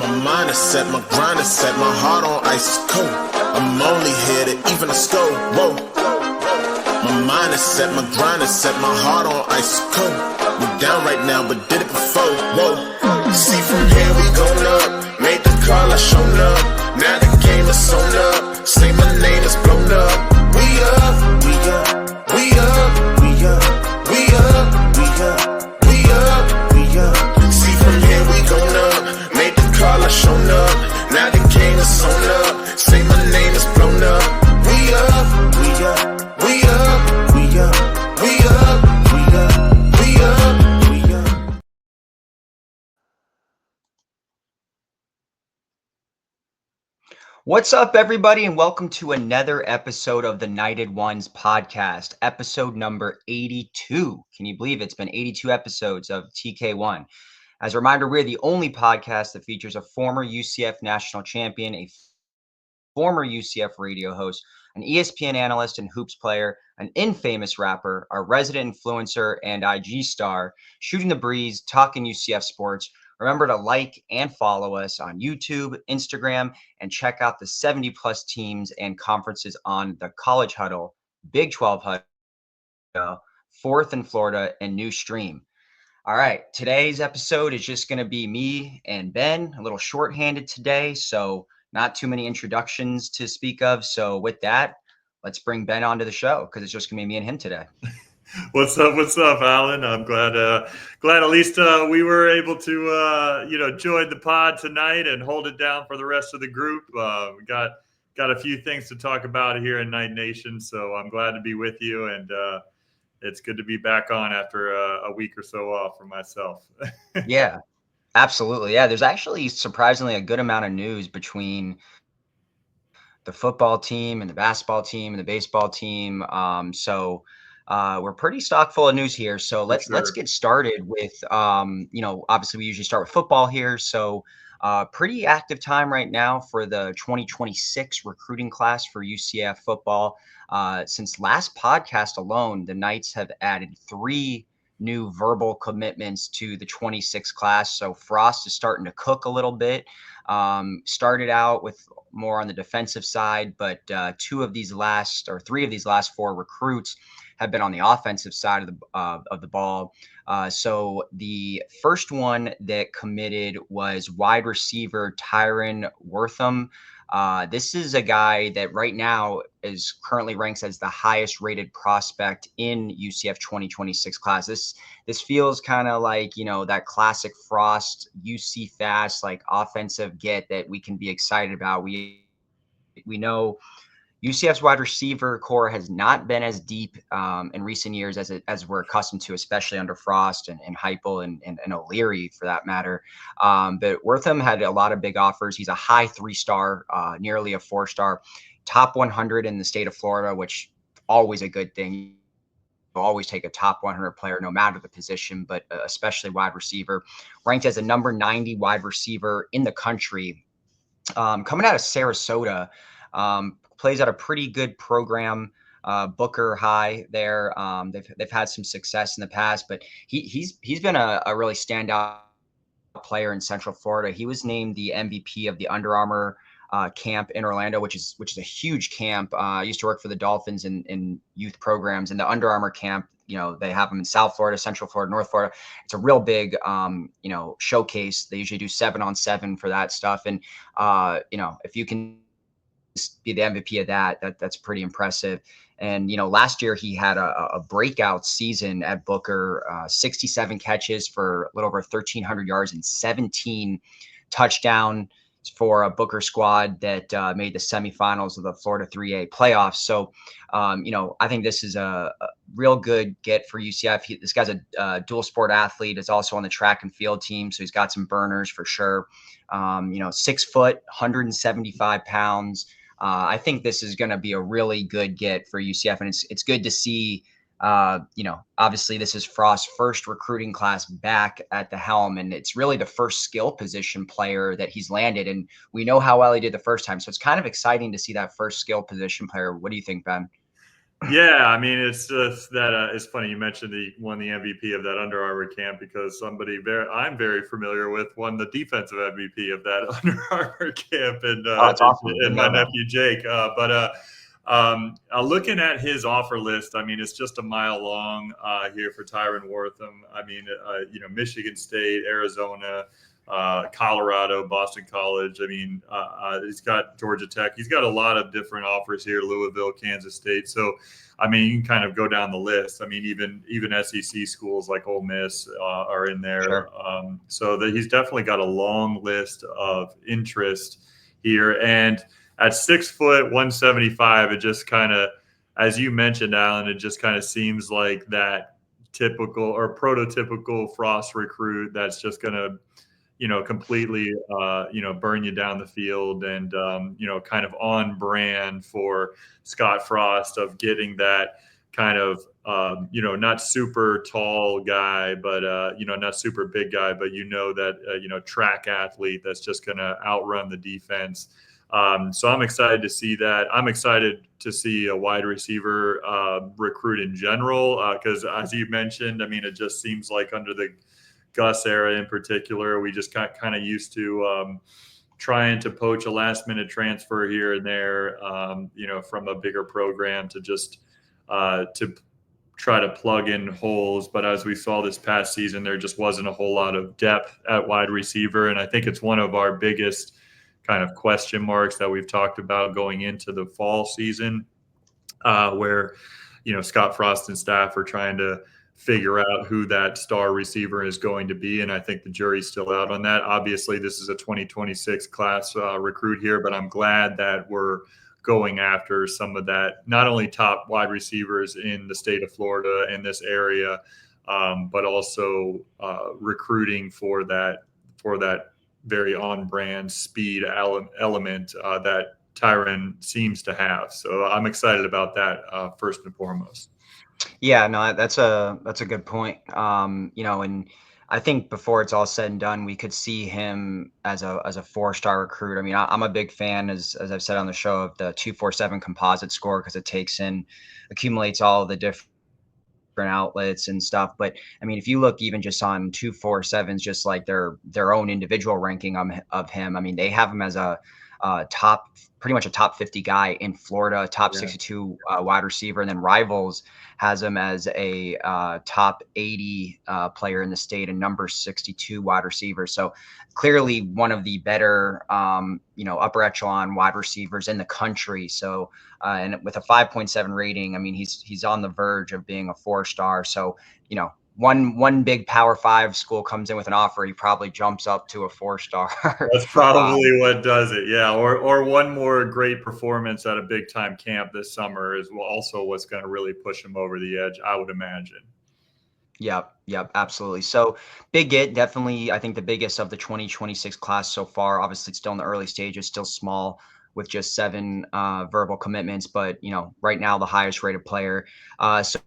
My mind is set, my grind is set, my heart on ice is cold. I'm only here to even a score. Whoa. My mind is set, my grind is set, my heart on ice is cold. We down right now, but did it before. Whoa. See from here we going up. Made the call, I shown up. Now the game is on up. Say my name is blown up. We up, we up, we up, we up, we up, we up, we up, we up. See from here we going up. Made the call, I shown up. Now the game is on up. Say my name is blown up. We up, we up, we up, we up, we up, we up, we up, we up. What's up, everybody, and welcome to another episode of the Knighted Ones podcast, episode number 82. Can you believe it's been 82 episodes of TK1? As a reminder, we're the only podcast that features a former UCF national champion, a former UCF radio host, an ESPN analyst and hoops player, an infamous rapper, our resident influencer and IG star, shooting the breeze, talking UCF sports. Remember to like and follow us on YouTube, Instagram, and check out the 70-plus teams and conferences on the College Huddle, Big 12 Huddle, Fourth in Florida, and New Stream. All right, today's episode is just going to be me and Ben, a little shorthanded today, so not too many introductions to speak of. So with that, let's bring Ben onto the show because it's just going to be me and him today. What's up, Alan? I'm glad at least we were able to join the pod tonight and hold it down for the rest of the group. We got a few things to talk about here in Knight Nation, so I'm glad to be with you, and it's good to be back on after a week or so off for myself. Yeah, absolutely. Yeah, there's actually surprisingly a good amount of news between the football team and the basketball team and the baseball team. So we're pretty stock full of news here. So let's get started with obviously we usually start with football here. So pretty active time right now for the 2026 recruiting class for UCF football. Since last podcast alone, the Knights have added 3 new verbal commitments to the 26 class. So Frost is starting to cook a little bit. Started out with more on the defensive side, but 3 of these last 4 recruits have been on the offensive side of the ball. So the first one that committed was wide receiver Tyren Wortham. This is a guy that right now is currently ranks as the highest rated prospect in UCF 2026 class. This feels kind of like, that classic Frost UC fast, like offensive get that we can be excited about. We know UCF's wide receiver core has not been as deep in recent years as we're accustomed to, especially under Frost and Heupel and O'Leary for that matter. But Wortham had a lot of big offers. He's a high 3-star, nearly a 4-star, top 100 in the state of Florida, which always a good thing. You'll always take a top 100 player, no matter the position, but especially wide receiver. Ranked as a number 90 wide receiver in the country. Coming out of Sarasota, plays at a pretty good program, Booker High there. They've had some success in the past, but he's been a really standout player in Central Florida. He was named the MVP of the Under Armour camp in Orlando, which is a huge camp. I used to work for the Dolphins in youth programs, and the Under Armour camp, they have them in South Florida, Central Florida, North Florida. It's a real big, showcase. They usually do 7-on-7 for that stuff. And, if you can be the MVP of that's pretty impressive. And, last year he had a breakout season at Booker, 67 catches for a little over 1,300 yards and 17 touchdowns for a Booker squad that made the semifinals of the Florida 3A playoffs. So, I think this is a real good get for UCF. This guy's a dual sport athlete. Is also on the track and field team, so he's got some burners for sure. 6 foot, 175 pounds. I think this is going to be a really good get for UCF, and it's good to see. Obviously this is Frost's first recruiting class back at the helm, and it's really the first skill position player that he's landed. And we know how well he did the first time. So it's kind of exciting to see that first skill position player. What do you think, Ben? Yeah, I mean, it's just that it's funny you mentioned he won the MVP of that Under Armour camp because somebody I'm very familiar with won the defensive MVP of that Under Armour camp, Oh, that's awesome. and Didn't my know that. nephew Jake. Looking at his offer list, I mean, it's just a mile long here for Tyren Wortham. I mean, Michigan State, Arizona, Colorado, Boston College. I mean, he's got Georgia Tech. He's got a lot of different offers here, Louisville, Kansas State. So, I mean, you can kind of go down the list. I mean, even SEC schools like Ole Miss are in there. Sure. So that he's definitely got a long list of interest here. And at 6 foot 175, it just kind of, as you mentioned, Alan, it just kind of seems like that typical or prototypical Frost recruit that's just going to completely, burn you down the field and, kind of on brand for Scottfrost of getting that kind of, not super tall guy, but, not super big guy, but that, track athlete that's just going to outrun the defense. So I'm excited to see that. I'm excited to see a wide receiver recruit in general because, as you mentioned, I mean, it just seems like under the Gus era in particular, we just got kind of used to trying to poach a last minute transfer here and there, from a bigger program to just to try to plug in holes. But as we saw this past season, there just wasn't a whole lot of depth at wide receiver. And I think it's one of our biggest kind of question marks that we've talked about going into the fall season, where, Scottfrost and staff are trying to figure out who that star receiver is going to be. And I think the jury's still out on that. Obviously, this is a 2026 class recruit here, but I'm glad that we're going after some of that, not only top wide receivers in the state of Florida and this area, but also recruiting for that very on-brand speed element that Tyren seems to have. So I'm excited about that first and foremost. Yeah, no, that's a good point. And I think before it's all said and done, we could see him as a 4-star recruit. I mean, I'm a big fan, as I've said on the show, of the 247 composite score because it accumulates all of the different outlets and stuff. But I mean, if you look even just on 247's, just like their own individual ranking of him, I mean, they have him as a pretty much a top 50 guy in Florida, top 62 wide receiver, and then Rivals has him as a top 80 player in the state and number 62 wide receiver. So clearly one of the better, upper echelon wide receivers in the country. So and with a 5.7 rating, I mean, he's on the verge of being a 4-star. So, one big Power 5 school comes in with an offer, he probably jumps up to a 4-star. That's probably what does it. Yeah. Or one more great performance at a big time camp this summer is also what's going to really push him over the edge, I would imagine. Yep, absolutely. So big get, definitely, I think the biggest of the 2026 class so far. Obviously, it's still in the early stages, still small with just 7 verbal commitments, but right now the highest rated player. So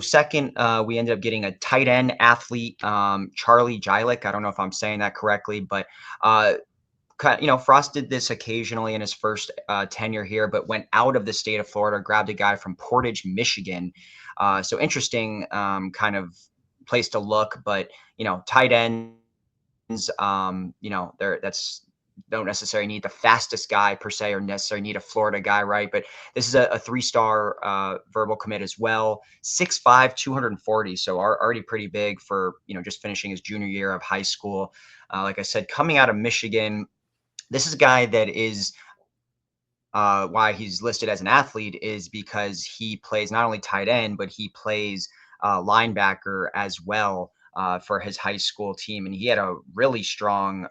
second, we ended up getting a tight end athlete, Charlie Jilek. I don't know if I'm saying that correctly, but Frost did this occasionally in his first tenure here, but went out of the state of Florida, grabbed a guy from Portage, Michigan. So interesting kind of place to look, but tight ends, that's don't necessarily need the fastest guy per se, or necessarily need a Florida guy, right? But this is a 3-star verbal commit as well. 6'5", 240, so already pretty big for just finishing his junior year of high school. Like I said, coming out of Michigan, this is a guy that is why he's listed as an athlete is because he plays not only tight end, but he plays linebacker as well for his high school team. And he had a really strong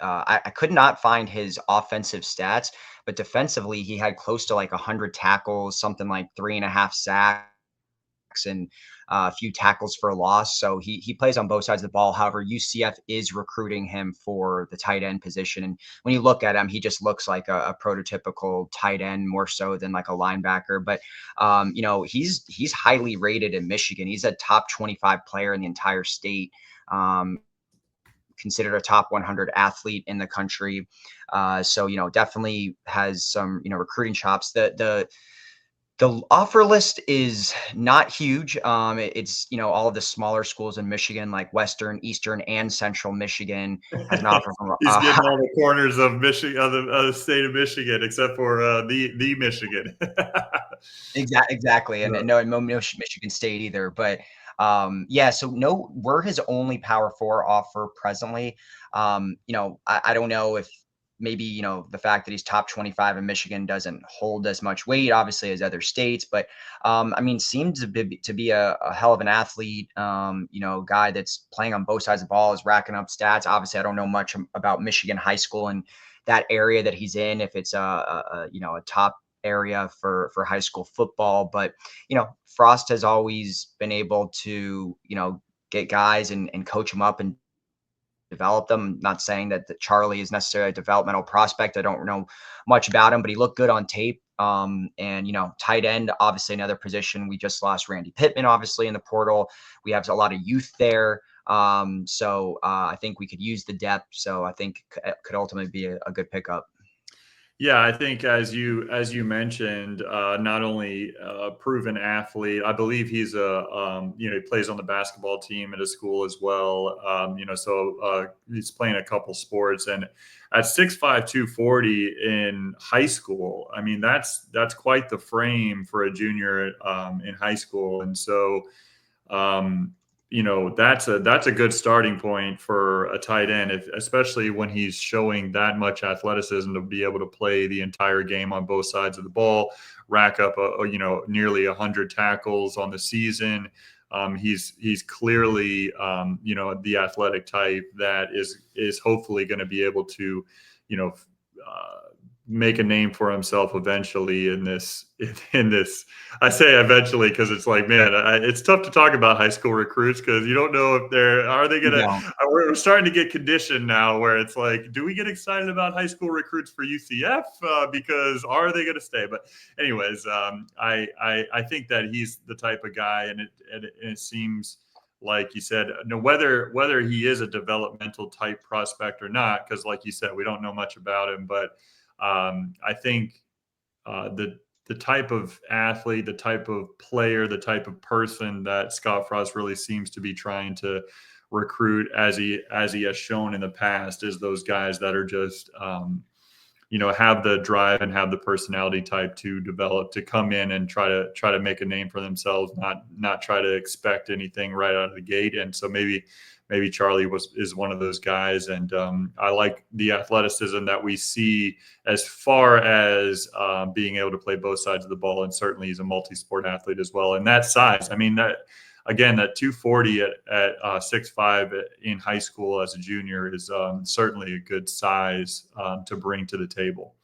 I could not find his offensive stats, but defensively, he had close to like 100 tackles, something like 3.5 sacks, and a few tackles for a loss. So he plays on both sides of the ball. However, UCF is recruiting him for the tight end position. And when you look at him, he just looks like a prototypical tight end more so than like a linebacker. But, he's highly rated in Michigan. He's a top 25 player in the entire state. Considered a top 100 athlete in the country. So, definitely has some, recruiting chops. The The offer list is not huge. It's, all of the smaller schools in Michigan, like Western, Eastern, and Central Michigan has an offer from. He's getting all the corners of Michigan, of the state of Michigan, except for the Michigan. Exactly, and no Michigan State either. But yeah, so no, we're his only Power Four offer presently. I don't know if maybe the fact that he's top 25 in Michigan doesn't hold as much weight, obviously, as other states. But I mean, seems to be a hell of an athlete. Guy that's playing on both sides of the ball, is racking up stats. Obviously, I don't know much about Michigan high school and that area that he's in, if it's a top area for high school football. But Frost has always been able to get guys and coach them up and develop them. I'm not saying that Charlie is necessarily a developmental prospect. I don't know much about him, but he looked good on tape. And tight end, obviously another position. We just lost Randy Pittman, obviously, in the portal. We have a lot of youth there. So I think we could use the depth. So I think could ultimately be a good pickup. Yeah, I think as you mentioned, not only a proven athlete, I believe he's he plays on the basketball team at a school as well. So he's playing a couple sports, and at 6'5", 240 in high school, I mean that's quite the frame for a junior in high school, and so. That's a good starting point for a tight end, especially when he's showing that much athleticism to be able to play the entire game on both sides of the ball, rack up nearly 100 tackles on the season. He's clearly the athletic type that is hopefully going to be able to make a name for himself eventually in this. I say eventually because it's like, man, it's tough to talk about high school recruits because you don't know if they going to. We're starting to get conditioned now where it's like, do we get excited about high school recruits for UCF because are they going to stay? But anyways, I think that he's the type of guy, and it seems like you said, whether he is a developmental type prospect or not, because like you said, we don't know much about him, but I think the type of athlete, the type of player, the type of person that Scottfrost really seems to be trying to recruit, as he has shown in the past, is those guys that are just have the drive and have the personality type to develop, to come in and try to make a name for themselves, not try to expect anything right out of the gate. And so maybe Charlie is one of those guys. And I like the athleticism that we see as far as being able to play both sides of the ball. And certainly he's a multi-sport athlete as well. And that size, I mean, that 240 at 6'5" in high school as a junior is certainly a good size to bring to the table.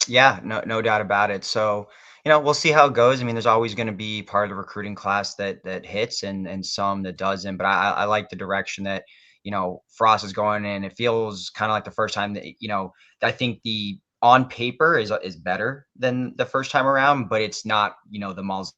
Yeah, no doubt about it. So, we'll see how it goes. I mean, there's always going to be part of the recruiting class that hits and some that doesn't. But I like the direction that Frost is going in. It feels kind of like the first time that I think the on paper is better than the first time around, but it's not the Malzahn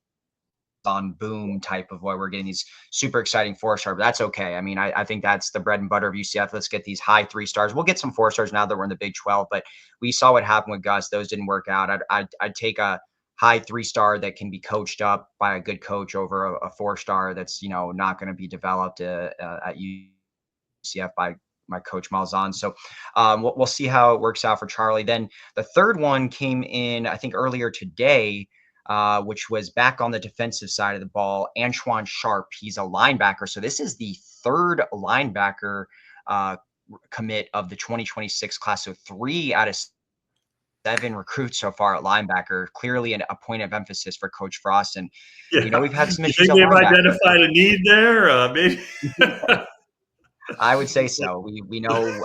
boom type of where we're getting these super exciting 4-star. But that's okay. I mean, I think that's the bread and butter of UCF. Let's get these high 3-stars. We'll get some 4-stars now that we're in the Big 12, but we saw what happened with Gus. Those didn't work out. I'd take a high 3-star that can be coached up by a good coach over a 4-star that's not going to be developed at UCF by my coach Malzahn. So we'll see how it works out for Charlie. Then the third one came in, I think, earlier today, which was back on the defensive side of the ball. Antoine Sharpe, he's a linebacker. So this is the third linebacker commit of the 2026 class. So 3 out of 7 recruits so far at linebacker. Clearly a point of emphasis for Coach Frost. And we've had some issues. You think they've identified a need there? Maybe. I would say so. We know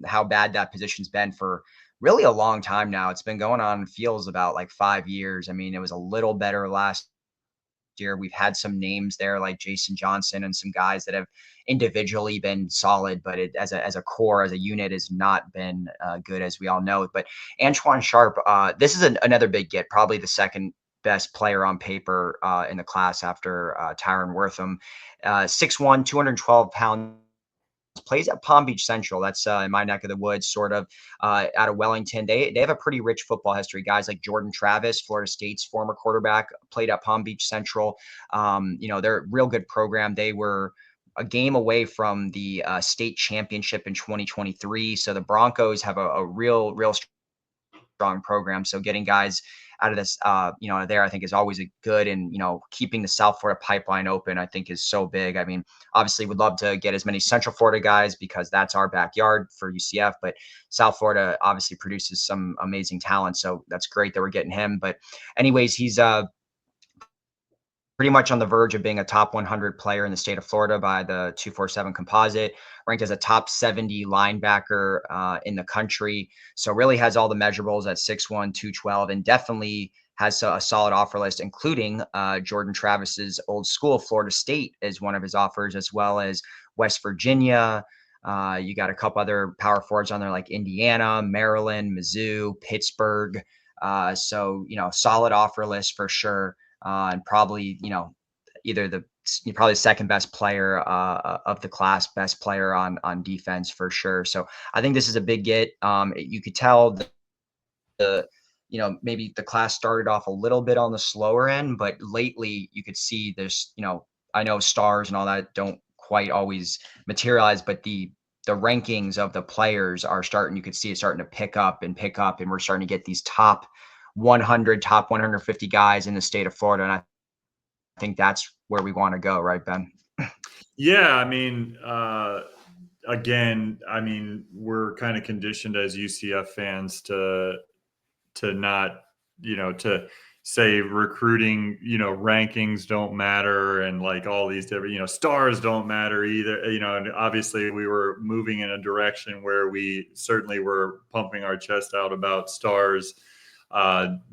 how bad that position's been for really a long time now. It's been going on, feels about like 5 years. I mean, it was a little better last year. We've had some names there like Jason Johnson and some guys that have individually been solid, but it as a core, as a unit, has not been good, as we all know. But Antoine Sharpe, this is another big get, probably the second best player on paper in the class after Tyren Wortham. 6'1", 212 pounds plays at Palm Beach Central. That's in my neck of the woods, sort of out of Wellington. They have a pretty rich football history. Guys like Jordan Travis, Florida State's former quarterback, played at Palm Beach Central. They're a real good program. They were a game away from the state championship in 2023. So the Broncos have a real strong program. So getting guys out of this, there, I think is always a good, and, keeping the South Florida pipeline open, I think is so big. I mean, obviously would love to get as many Central Florida guys because that's our backyard for UCF, but South Florida obviously produces some amazing talent. So that's great that we're getting him. But anyways, he's pretty much on the verge of being a top 100 player in the state of Florida by the 247 composite, ranked as a top 70 linebacker in the country. So really has all the measurables at 6'1", 212, and definitely has a solid offer list, including Jordan Travis's old school, Florida State, as one of his offers, as well as West Virginia. You got a couple other power forwards on there like Indiana, Maryland, Mizzou, Pittsburgh. Solid offer list for sure. And probably, either probably the second best player of the class, best player on defense for sure. So I think this is a big get. You could tell maybe the class started off a little bit on the slower end, but lately you could see there's, I know stars and all that don't quite always materialize, but the rankings of the players are you could see it starting to pick up, and we're starting to get these top 100, top 150 guys in the state of Florida. And I think that's where we want to go, right, Ben? Yeah. I mean, again, we're kind of conditioned as UCF fans to not, to say recruiting, rankings don't matter, and like all these different, stars don't matter either, and obviously we were moving in a direction where we certainly were pumping our chest out about stars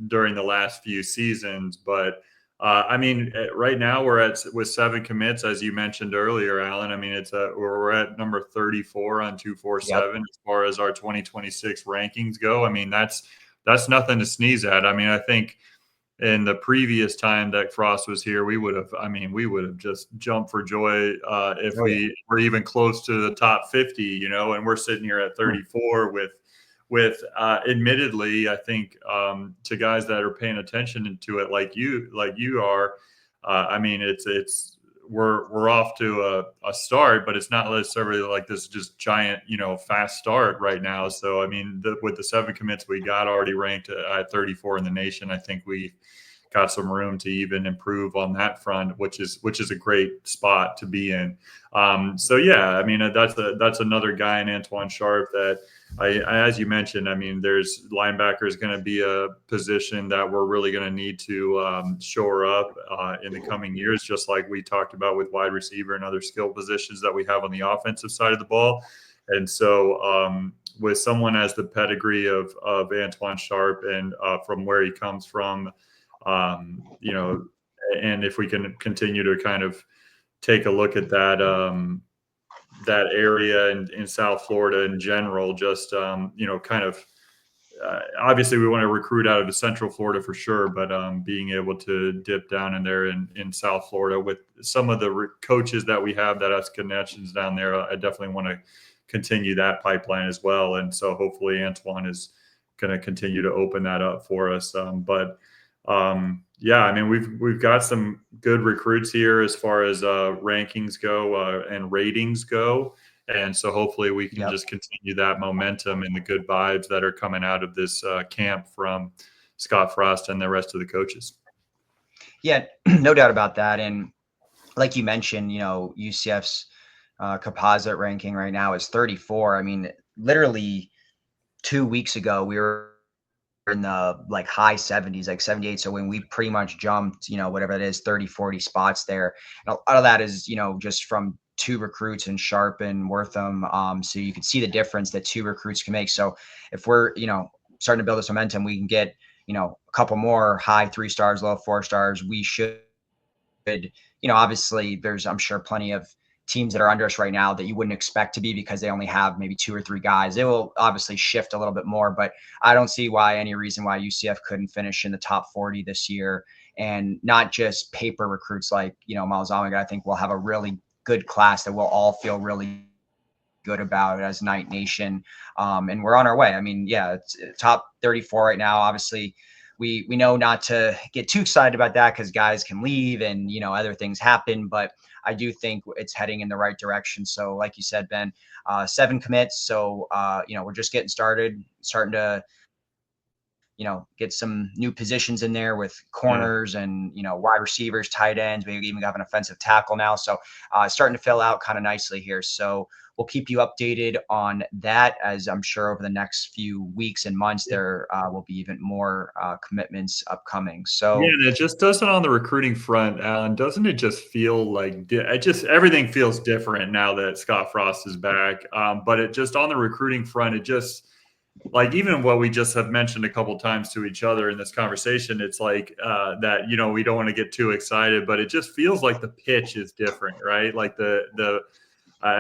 during the last few seasons. But right now we're with 7 commits, as you mentioned earlier, Alan. I mean, we're at number 34 on 247 as far as our 2026 rankings go. I mean, that's nothing to sneeze at. I mean, I think in the previous time that Frost was here, we would have just jumped for joy if we were even close to the top 50, and we're sitting here at 34 with admittedly, I think to guys that are paying attention to it like you are, we're off to a start, but it's not necessarily like this just giant, fast start right now. So, I mean, with the 7 commits we got already ranked at 34 in the nation, I think we got some room to even improve on that front, which is a great spot to be in. So yeah, I mean, that's another guy in Antoine Sharpe that as you mentioned, I mean, there's linebacker is going to be a position that we're really going to need to shore up in the coming years, just like we talked about with wide receiver and other skill positions that we have on the offensive side of the ball. And so with someone as the pedigree of Antoine Sharpe and from where he comes from, and if we can continue to kind of take a look at that, that area in South Florida in general, just, obviously we want to recruit out of the Central Florida for sure, but being able to dip down in there in South Florida with some of the coaches that we have that has connections down there, I definitely want to continue that pipeline as well. And so hopefully Antoine is going to continue to open that up for us. Yeah, I mean, we've got some good recruits here as far as rankings go and ratings go. And so hopefully we can just continue that momentum and the good vibes that are coming out of this camp from Scottfrost and the rest of the coaches. Yeah, no doubt about that. And like you mentioned, UCF's composite ranking right now is 34. I mean, literally 2 weeks ago, we were in the like high 70s, like 78. So when we pretty much jumped, whatever it is, 30, 40 spots there. And a lot of that is, just from 2 recruits in Sharpe and Wortham. So you can see the difference that 2 recruits can make. So if we're, starting to build this momentum, we can get, a couple more high 3 stars, low 4 stars. We should, obviously there's, I'm sure, plenty of teams that are under us right now that you wouldn't expect to be because they only have maybe 2 or 3 guys. It will obviously shift a little bit more, but I don't see any reason why UCF couldn't finish in the top 40 this year, and not just paper recruits like, Miles Amiga. I think we'll have a really good class that we'll all feel really good about as Knight Nation. And we're on our way. I mean, yeah, it's top 34 right now. Obviously, we know not to get too excited about that because guys can leave and, you know, other things happen. But I do think it's heading in the right direction. So like you said, Ben, 7 commits. So, you know, we're just getting starting to, you know, get some new positions in there with corners and, you know, wide receivers, tight ends. We even have an offensive tackle now. So starting to fill out kind of nicely here. So we'll keep you updated on that, as I'm sure over the next few weeks and months, there will be even more commitments upcoming. So yeah, and it just doesn't on the recruiting front, Alan. Doesn't it just feel like everything feels different now that Scottfrost is back? But it just on the recruiting front, it just like even what we just have mentioned a couple times to each other in this conversation, it's like that, you know, we don't want to get too excited, but it just feels like the pitch is different, right? Like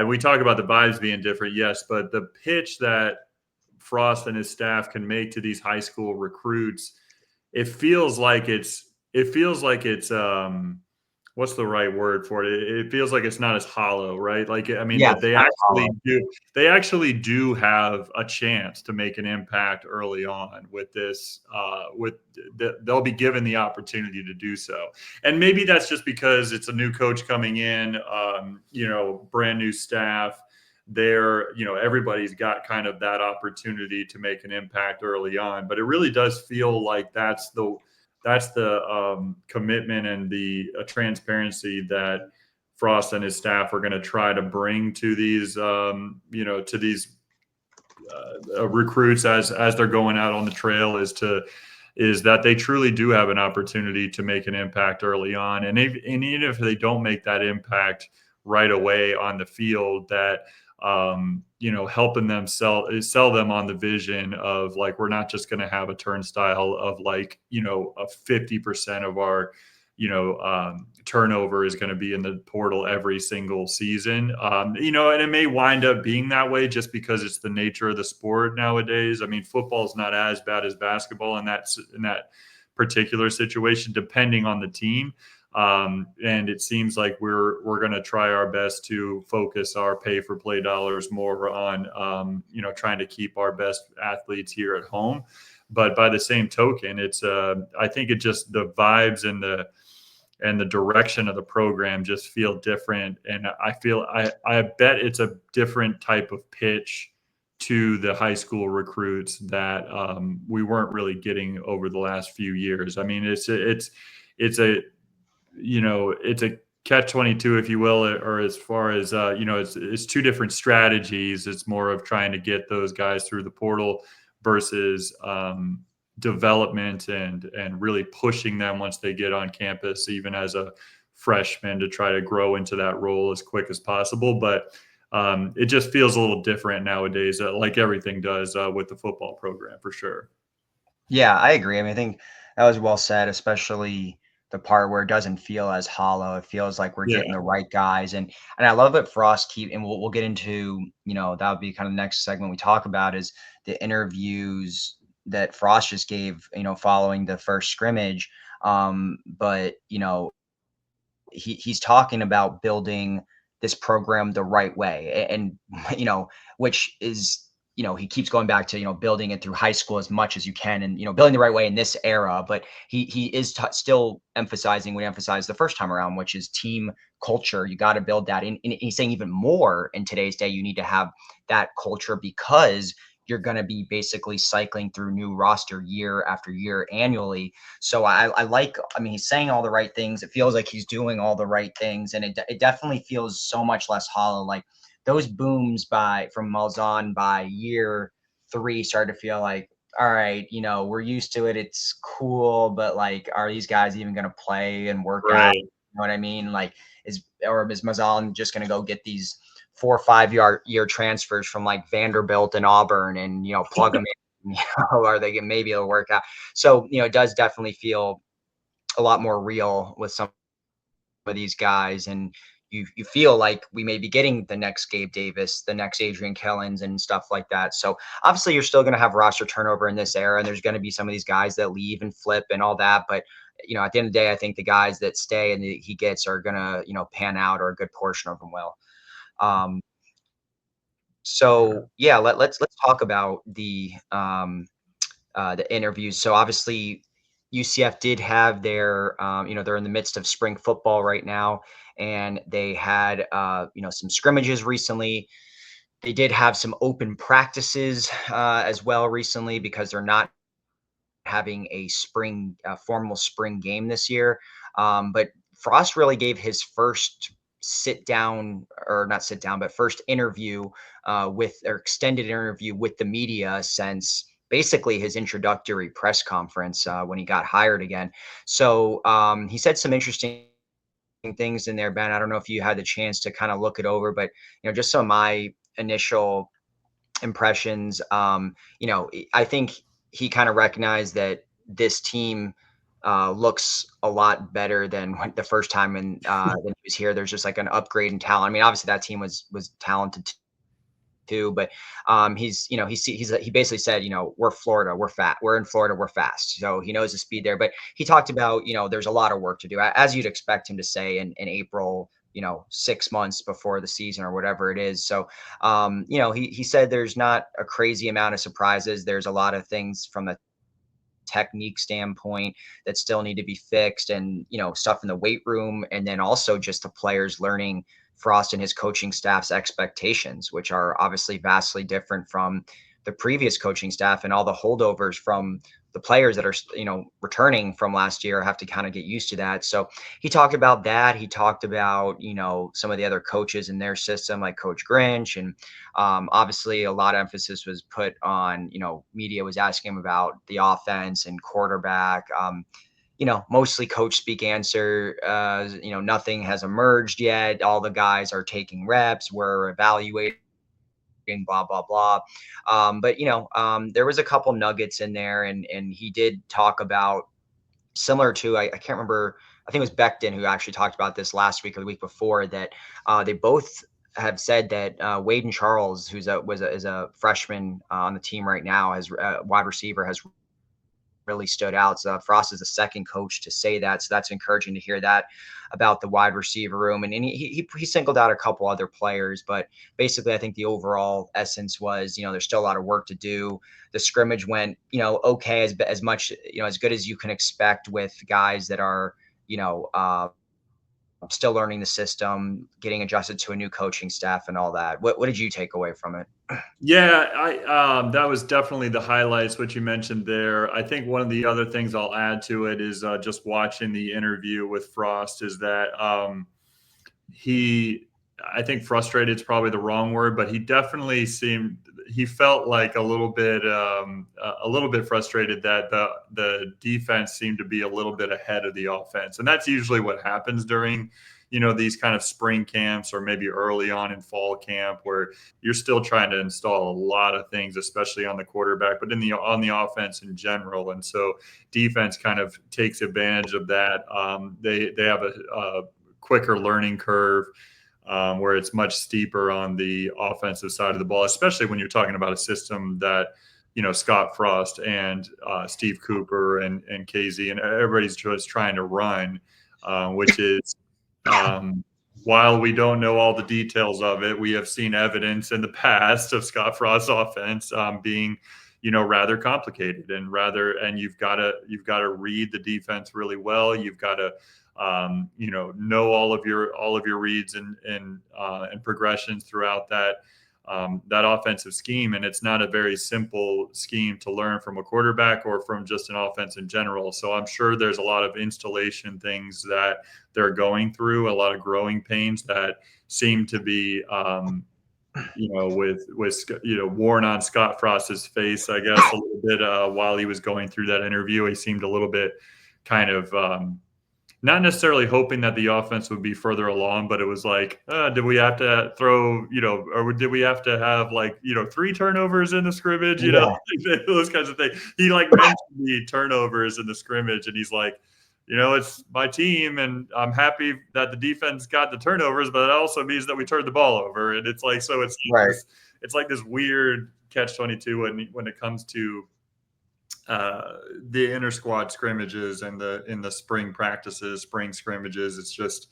we talk about the vibes being different, yes, but the pitch that Frost and his staff can make to these high school recruits, it feels like it's what's the right word for it? It feels like it's not as hollow, right? Like, I mean, yeah, that they actually do have a chance to make an impact early on with this, they'll be given the opportunity to do so. And maybe that's just because it's a new coach coming in, you know, brand new staff. You know, everybody's got kind of that opportunity to make an impact early on, but it really does feel like that's the commitment and the transparency that Frost and his staff are going to try to bring to these, you know, to these recruits as they're going out on the trail, is that they truly do have an opportunity to make an impact early on, and even if they don't make that impact right away on the field, that you know, helping them sell them on the vision of like, we're not just going to have a turnstile of like, you know, a 50% of our, you know, turnover is going to be in the portal every single season. You know, and it may wind up being that way just because it's the nature of the sport nowadays. I mean, football is not as bad as basketball in that particular situation, depending on the team. And it seems like we're going to try our best to focus our pay for play dollars more on, you know, trying to keep our best athletes here at home. But by the same token, it's I think it just, the vibes and the direction of the program just feel different. And I bet it's a different type of pitch to the high school recruits that we weren't really getting over the last few years. I mean, it's a you know, it's a catch-22, if you will, or as far as, you know, it's two different strategies. It's more of trying to get those guys through the portal versus development and really pushing them once they get on campus, even as a freshman, to try to grow into that role as quick as possible. But it just feels a little different nowadays, like everything does with the football program, for sure. yeah, I agree. I mean, I think that was well said, especially the part where it doesn't feel as hollow. It feels like we're Yeah. getting the right guys, and I love that Frost and we'll get into, you know, that would be kind of the next segment we talk about, is the interviews that Frost just gave, you know, following the first scrimmage. But you know, he's talking about building this program the right way, and you know, which is, you know, he keeps going back to, you know, building it through high school as much as you can, and, you know, building the right way in this era. But he is still emphasizing what he emphasized the first time around, which is team culture. You got to build that in. And he's saying even more in today's day, you need to have that culture, because you're going to be basically cycling through new roster year after year annually. So I mean, he's saying all the right things. It feels like he's doing all the right things. And it definitely feels so much less hollow. Like those booms from Malzahn by year 3 started to feel like, all right, you know, we're used to it. It's cool, but like, are these guys even going to play and work out? Right. You know what I mean? Like, is Malzahn just going to go get these 4 or 5 year transfers from like Vanderbilt and Auburn and, you know, plug them in, you know, or maybe it'll work out. So, you know, it does definitely feel a lot more real with some of these guys. And you feel like we may be getting the next Gabe Davis, the next Adrian Kellens and stuff like that. So obviously you're still going to have roster turnover in this era, and there's going to be some of these guys that leave and flip and all that. But, you know, at the end of the day, I think the guys that stay and he gets are going to, you know, pan out, or a good portion of them will. So yeah, let's talk about the interviews. So obviously UCF did have their they're in the midst of spring football right now, and they had some scrimmages recently. They did have some open practices as well recently because they're not having a formal spring game this year. But Frost really gave his first sit down, or not sit down, but first interview extended interview with the media since basically his introductory press conference when he got hired again. So he said some interesting things in there, Ben. I don't know if you had the chance to kind of look it over, but just some of my initial impressions. I think he kind of recognized that this team looks a lot better than the first time when he was here. There's just like an upgrade in talent. I mean, obviously that team was talented too, but he basically said, we're Florida, we're fat, we're in Florida, we're fast. So he knows the speed there. But he talked about, there's a lot of work to do, as you'd expect him to say in April, 6 months before the season or whatever it is. So he said there's not a crazy amount of surprises. There's a lot of things from the technique standpoint that still need to be fixed, and stuff in the weight room, and then also just the players learning Frost and his coaching staff's expectations, which are obviously vastly different from the previous coaching staff, and all the holdovers from the players that are returning from last year have to kind of get used to that. So he talked about that. He talked about some of the other coaches in their system, like Coach Grinch, and obviously a lot of emphasis was put on media was asking him about the offense and quarterback. Mostly coach speak answer. Nothing has emerged yet. All the guys are taking reps. We're evaluating, blah blah blah. But there was a couple nuggets in there, and he did talk about, similar to, I can't remember, I think it was Becton who actually talked about this last week or the week before, that they both have said that Wade and Charles, is a freshman on the team right now, as wide receiver, has really stood out. So Frost is the second coach to say that. So that's encouraging to hear that about the wide receiver room. And he singled out a couple other players, but basically I think the overall essence was, there's still a lot of work to do. The scrimmage went, okay, as much, as good as you can expect with guys that are, still learning the system, getting adjusted to a new coaching staff and all that. What did you take away from it? Yeah, that was definitely the highlights, what you mentioned there. I think one of the other things I'll add to it is just watching the interview with Frost is that I think frustrated is probably the wrong word, but he definitely he felt like a little bit frustrated that the defense seemed to be a little bit ahead of the offense. And that's usually what happens during these kind of spring camps, or maybe early on in fall camp, where you're still trying to install a lot of things, especially on the quarterback, but on the offense in general. And so defense kind of takes advantage of that. They have a quicker learning curve, where it's much steeper on the offensive side of the ball, especially when you're talking about a system that Scottfrost and Steve Cooper and KZ and everybody's just trying to run, which is, while we don't know all the details of it, we have seen evidence in the past of Scottfrost's offense being, rather complicated and you've got to read the defense really well. You've got to know all of your reads and progressions throughout that offensive scheme. And it's not a very simple scheme to learn from a quarterback or from just an offense in general. So I'm sure there's a lot of installation things that they're going through, a lot of growing pains that seem to be, with worn on Scottfrost's face, I guess, a little bit while he was going through that interview. He seemed a little bit kind of, not necessarily hoping that the offense would be further along, but it was like, did we have to throw, or did we have to have 3 turnovers in the scrimmage, those kinds of things. He mentioned the turnovers in the scrimmage, and he's like, it's my team, and I'm happy that the defense got the turnovers, but it also means that we turned the ball over. And it's like, so it's right. It's like this weird catch-22 when it comes to the inter squad scrimmages and in the spring practices, spring scrimmages. It's just,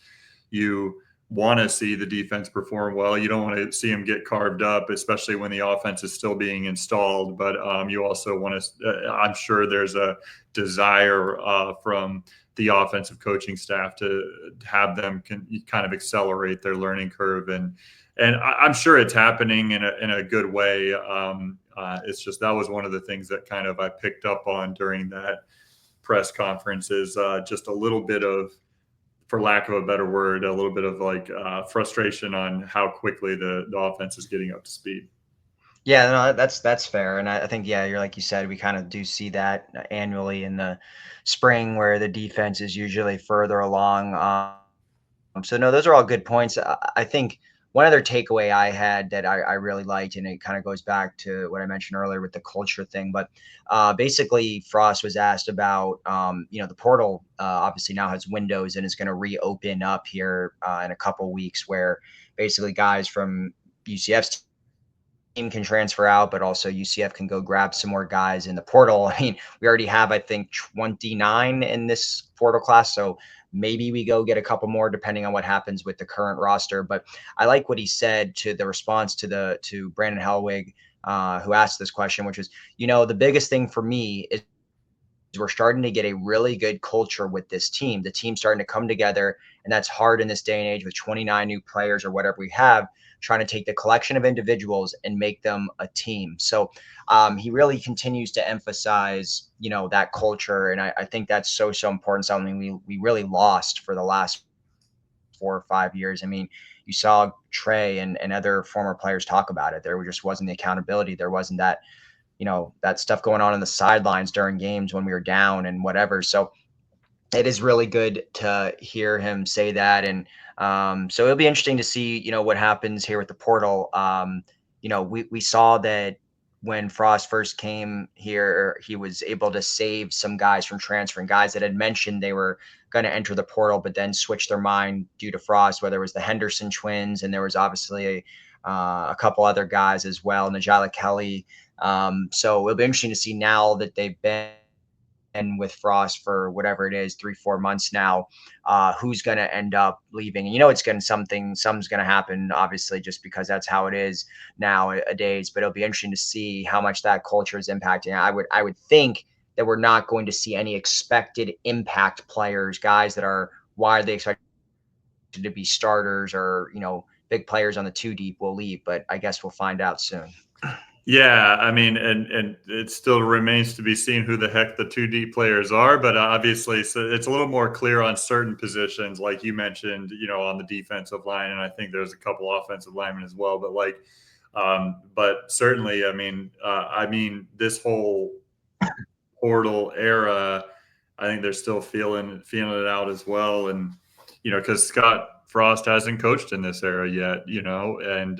you want to see the defense perform well. You don't want to see them get carved up, especially when the offense is still being installed. But you also want to, I'm sure there's a desire from the offensive coaching staff to have them kind of accelerate their learning curve. And I'm sure it's happening in a good way. It's just, that was one of the things that kind of I picked up on during that press conference is just a little bit of, for lack of a better word, a little bit of like frustration on how quickly the offense is getting up to speed. Yeah, no, that's fair. And I think, yeah, you're like you said, we kind of do see that annually in the spring where the defense is usually further along. So no, those are all good points. I think one other takeaway I had that I really liked, and it kind of goes back to what I mentioned earlier with the culture thing, but basically Frost was asked about, the portal obviously now has windows and is going to reopen up here in a couple weeks where basically guys from UCF's team can transfer out, but also UCF can go grab some more guys in the portal. I mean, we already have, I think, 29 in this portal class. So maybe we go get a couple more depending on what happens with the current roster. But I like what he said to the response to Brandon Hellwig, who asked this question, which is, the biggest thing for me is we're starting to get a really good culture with this team. The team's starting to come together, and that's hard in this day and age with 29 new players or whatever we have, trying to take the collection of individuals and make them a team. So he really continues to emphasize, that culture. And I think that's so important. Something we really lost for the last 4 or 5 years. I mean, you saw Trey and other former players talk about it. There just wasn't the accountability. There wasn't that, that stuff going on the sidelines during games when we were down and whatever. So it is really good to hear him say that. And so it'll be interesting to see, what happens here with the portal. We saw that when Frost first came here, he was able to save some guys from transferring, guys that had mentioned they were going to enter the portal, but then switched their mind due to Frost, whether it was the Henderson twins, and there was obviously a couple other guys as well, Najala Kelly. So it'll be interesting to see now that they've been with Frost for whatever it is, 3-4 months now, who's going to end up leaving. And it's going to something's going to happen, obviously, just because that's how it is nowadays. But it'll be interesting to see how much that culture is impacting. I would think that we're not going to see any expected impact players, guys that are widely expected to be starters or, big players on the 2 deep will leave. But I guess we'll find out soon. Yeah, I mean, and it still remains to be seen who the heck the 2 deep players are, but obviously so it's a little more clear on certain positions, like you mentioned, on the defensive line, and I think there's a couple offensive linemen as well. But but certainly, I mean, this whole portal era, I think they're still feeling it out as well, and because Scottfrost hasn't coached in this era yet, and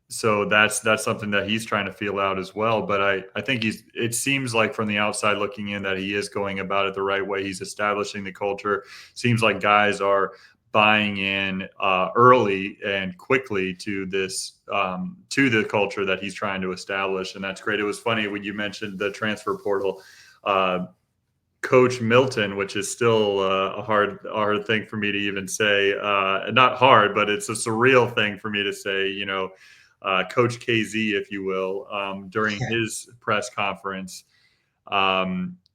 so that's something that he's trying to feel out as well. But I think it seems like from the outside looking in that he is going about it the right way. He's establishing the culture. Seems like guys are buying in early and quickly to this, to the culture that he's trying to establish. And that's great. It was funny when you mentioned the transfer portal, Coach Milton, which is still a hard thing for me to even say, not hard, but it's a surreal thing for me to say, Coach KZ, if you will, during his press conference, I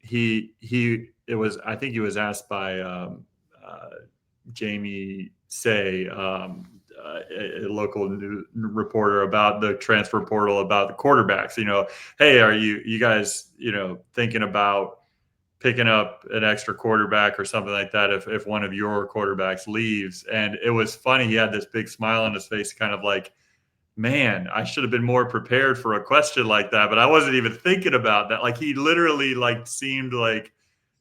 think he was asked by Jamie Say, a local news reporter, about the transfer portal, about the quarterbacks. Hey, are you guys thinking about picking up an extra quarterback or something like that if one of your quarterbacks leaves? And it was funny. He had this big smile on his face, kind of like, man, I should have been more prepared for a question like that, but I wasn't even thinking about that. Like, he literally seemed like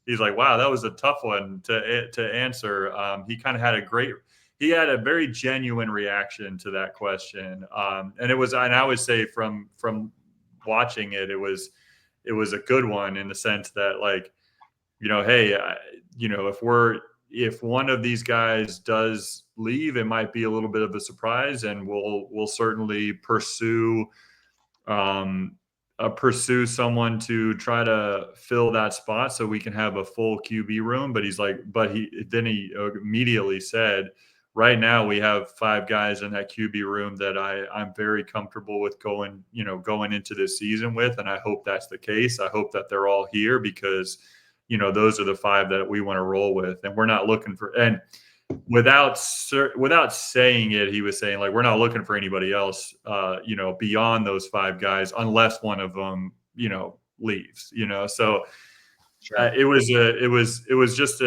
he's like, wow, that was a tough one to answer. He kind of had he had a very genuine reaction to that question. And I would say from watching it, it was a good one in the sense that, hey, if one of these guys does leave, it might be a little bit of a surprise, and we'll certainly pursue someone to try to fill that spot so we can have a full QB room. But he immediately said, right now we have 5 guys in that QB room that I'm very comfortable with going into this season with, and I hope that's the case. I hope that they're all here because, those are the 5 that we want to roll with, and we're not looking for, and without saying it, he was saying, like, we're not looking for anybody else, beyond those 5 guys, unless one of them, leaves, so. Sure. It was just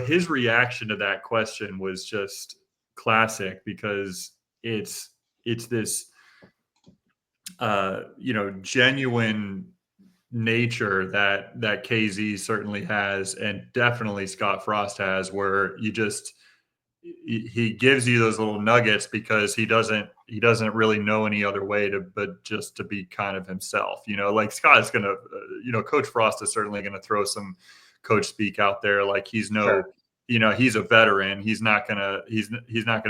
his reaction to that question was just classic because it's this genuine nature that KZ certainly has, and definitely Scottfrost has, where he gives you those little nuggets because he doesn't really know any other way but just to be kind of himself. Like Scott is gonna, Coach Frost is certainly gonna throw some coach speak out there. Like he's Sure. he's a veteran. He's not gonna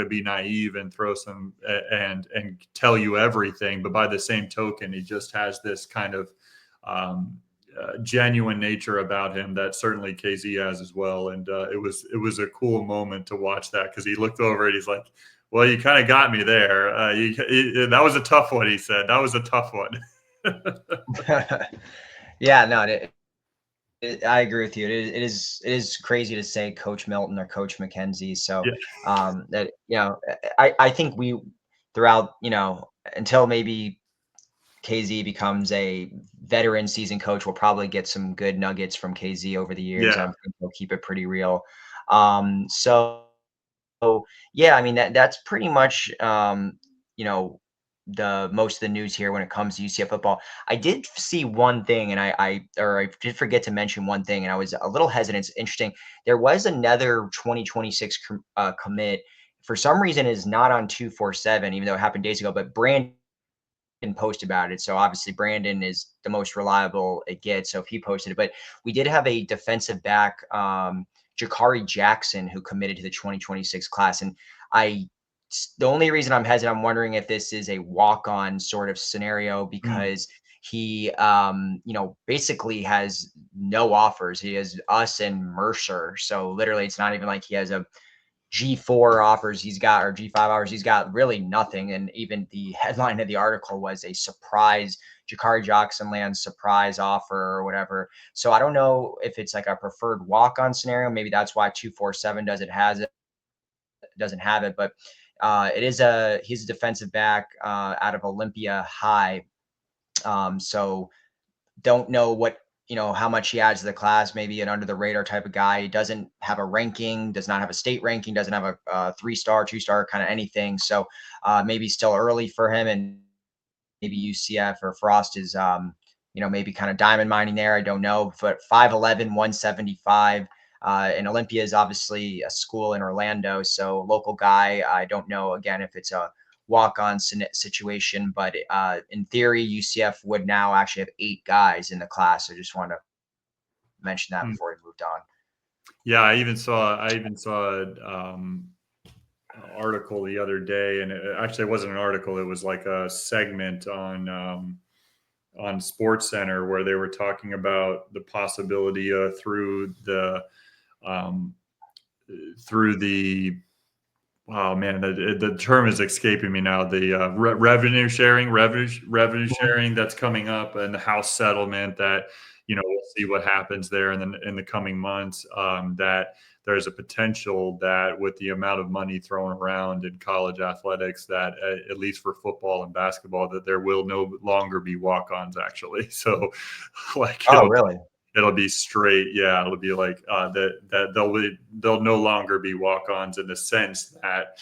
be naive and throw some and tell you everything. But by the same token, he just has this kind of genuine nature about him that certainly KZ has as well. And it was a cool moment to watch that because he looked over and he's like, well, you kind of got me there. That was a tough one, he said. That was a tough one. Yeah, no, I agree with you. It is crazy to say Coach Milton or Coach McKenzie. So Yeah. that, I think we throughout, until maybe KZ becomes a veteran seasoned coach, we'll probably get some good nuggets from KZ over the years. I Yeah. think they'll keep it pretty real. So yeah, I mean that's pretty much you know the most of the news here when it comes to UCF football. I did see one thing, and I did forget to mention one thing, and I was a little hesitant. It's interesting. There was another 2026 commit. For some reason, is not on 247, even though it happened days ago. But Brandon post about it. So obviously Brandon is the most reliable it gets. So if he posted it, but we did have a defensive back, Jakari Jackson, who committed to the 2026 class. And the only reason I'm hesitant, I'm wondering if this is a walk-on sort of scenario because he, basically has no offers. He has us and Mercer. So literally it's not even like he has a G4 offers he's got or G5 offers he's got, really nothing. And even the headline of the article was a surprise Jakari Jackson lands surprise offer or whatever. So I don't know if it's like a preferred walk-on scenario. Maybe that's why 247 doesn't have it, but he's a defensive back out of Olympia High. So don't know how much he adds to the class, maybe an under the radar type of guy. He doesn't have a ranking, does not have a state ranking, doesn't have a 3-star, 2-star kind of anything. So maybe still early for him, and maybe UCF or Frost is, maybe kind of diamond mining there. I don't know, but 5'11", 175. And Olympia is obviously a school in Orlando, so local guy. I don't know, again, if it's a walk-on situation, but in theory, UCF would now actually have 8 guys in the class. I just wanted to mention that before we moved on. Yeah, I even saw an article the other day, and it wasn't an article. It was like a segment on Sports Center where they were talking about the possibility through the oh man, the term is escaping me now. The revenue sharing that's coming up, and the house settlement that we'll see what happens there in the coming months. That there's a potential that with the amount of money thrown around in college athletics, that at least for football and basketball, that there will no longer be walk-ons actually. So, like, Really? It'll be straight. Yeah, it'll be like that they'll no longer be walk-ons in the sense that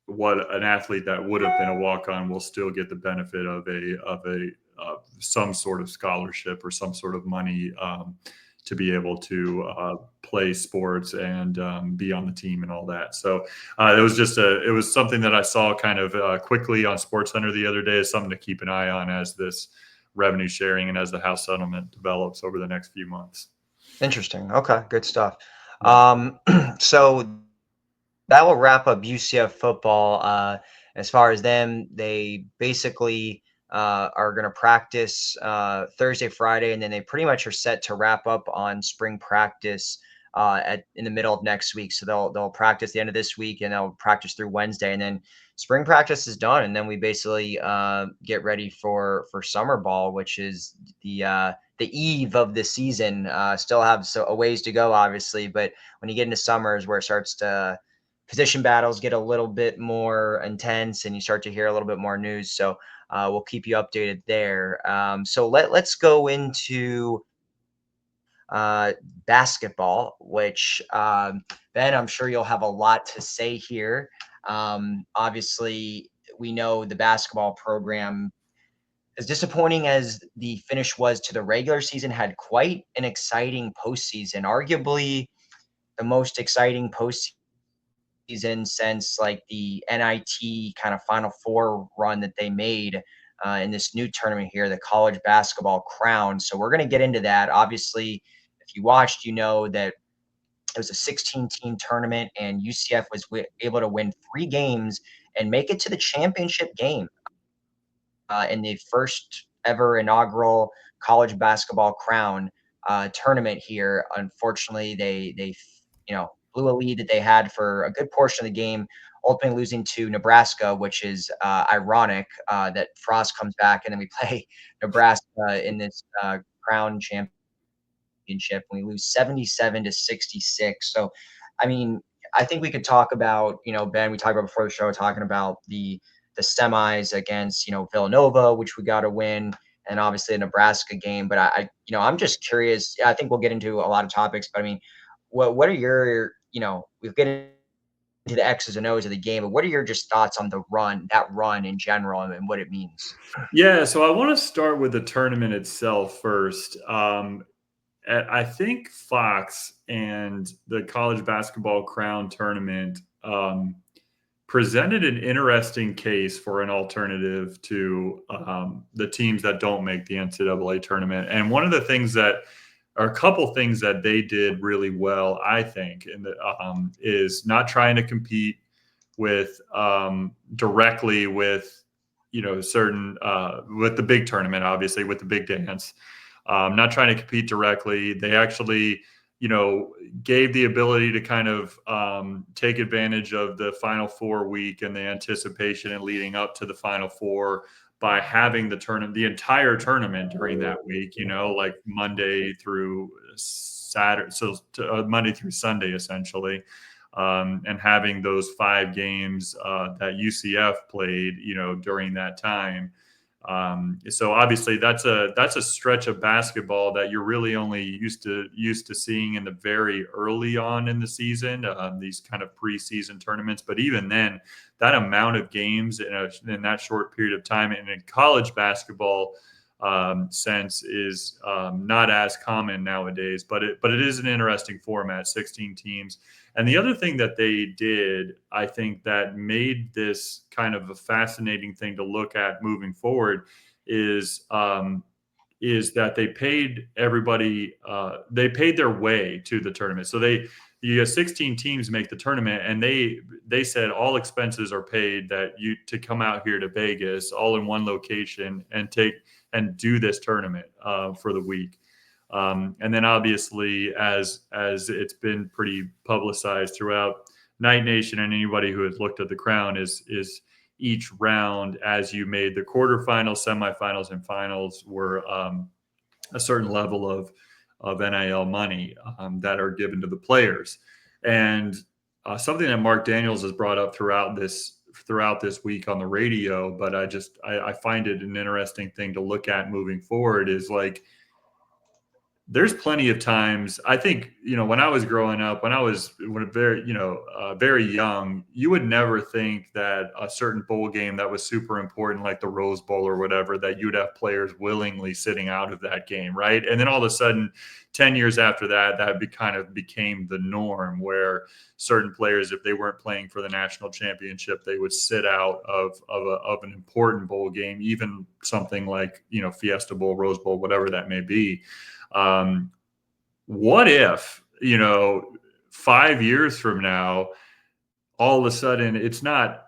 what an athlete that would have been a walk-on will still get the benefit of some sort of scholarship or some sort of money to be able to play sports and be on the team and all that. So it was something that I saw kind of quickly on SportsCenter the other day, as something to keep an eye on as this revenue sharing and as the house settlement develops over the next few months. Interesting. Okay, good stuff. Yeah. So that will wrap up UCF football. As far as them, they basically are going to practice Thursday, Friday, and then they pretty much are set to wrap up on spring practice in the middle of next week. So they'll practice the end of this week and they'll practice through Wednesday, and then spring practice is done, and then we basically get ready for summer ball, which is the eve of the season. Still have a ways to go, obviously, but when you get into summer is where it starts to position battles get a little bit more intense, and you start to hear a little bit more news. So we'll keep you updated there. So let's go into basketball, which Ben, I'm sure you'll have a lot to say here. Obviously, we know the basketball program, as disappointing as the finish was to the regular season, had quite an exciting postseason, arguably the most exciting postseason since like the NIT kind of Final Four run that they made in this new tournament here, the college basketball crown. So we're going to get into that. Obviously, if you watched, you know that it was a 16-team tournament, and UCF was able to win 3 games and make it to the championship game in the first ever inaugural college basketball crown tournament here. Unfortunately, they blew a lead that they had for a good portion of the game, ultimately losing to Nebraska, which is ironic that Frost comes back and then we play Nebraska in this crown championship, and we lose 77-66. So, I mean, I think we could talk about, Ben, we talked about before the show, talking about the semis against, Villanova, which we got to win, and obviously a Nebraska game. But I'm just curious. I think we'll get into a lot of topics, but I mean, what are your, we've get into the X's and O's of the game, but what are your just thoughts on that run in general and what it means? Yeah, so I want to start with the tournament itself first. I think Fox and the college basketball crown tournament presented an interesting case for an alternative to the teams that don't make the NCAA tournament. And one of the things that are a couple things that they did really well, I think, and is not trying to compete with directly with certain with the big tournament, obviously with the big dance. Not trying to compete directly. They actually, gave the ability to kind of take advantage of the Final Four week and the anticipation and leading up to the Final Four by having the entire tournament during that week, like Monday through Saturday, so Monday through Sunday, essentially. And having those 5 games that UCF played, during that time. So obviously that's a stretch of basketball that you're really only used to seeing in the very early on in the season, these kind of preseason tournaments. But even then, that amount of games in that short period of time and in college basketball sense is not as common nowadays. But it is an interesting format, 16 teams. And the other thing that they did, I think, that made this kind of a fascinating thing to look at moving forward is that they paid everybody, they paid their way to the tournament. So you have 16 teams make the tournament, and they said all expenses are paid to come out here to Vegas, all in one location, and do this tournament for the week. And then obviously, as it's been pretty publicized throughout Night Nation and anybody who has looked at the crown, is each round, as you made the quarterfinals, semifinals, and finals, were a certain level of NIL money that are given to the players. And something that Mark Daniels has brought up throughout this week on the radio, but I find it an interesting thing to look at moving forward, is like, there's plenty of times, I think, when I was growing up, when I was very young, you would never think that a certain bowl game that was super important, like the Rose Bowl or whatever, that you'd have players willingly sitting out of that game, right? And then all of a sudden, 10 years after that kind of became the norm, where certain players, if they weren't playing for the national championship, they would sit out of an important bowl game, even something like, Fiesta Bowl, Rose Bowl, whatever that may be. What if, 5 years from now, all of a sudden it's not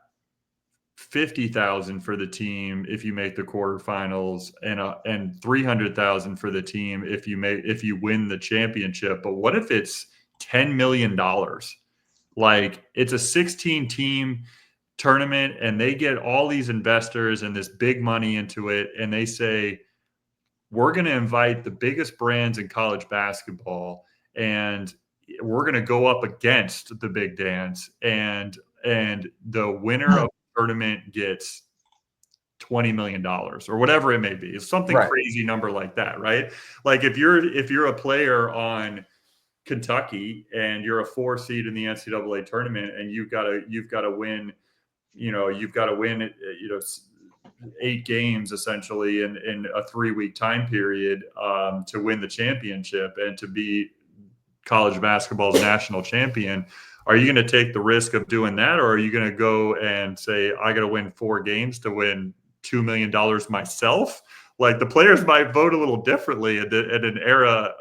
50,000 for the team if you make the quarterfinals and 300,000 for the team if you win the championship, but what if it's $10 million. Like, it's a 16 team tournament, and they get all these investors and this big money into it. And they say, we're going to invite the biggest brands in college basketball, and we're going to go up against the big dance, and the winner of the tournament gets $20 million or whatever it may be. It's something crazy number like that, right? Like, if you're a player on Kentucky and you're a 4 seed in the NCAA tournament, and you've got to win, you've got to win, 8 games essentially in a 3-week time period to win the championship and to be college basketball's national champion. Are you going to take the risk of doing that, or are you going to go and say, I got to win 4 games to win $2 million myself? Like, the players might vote a little differently at an era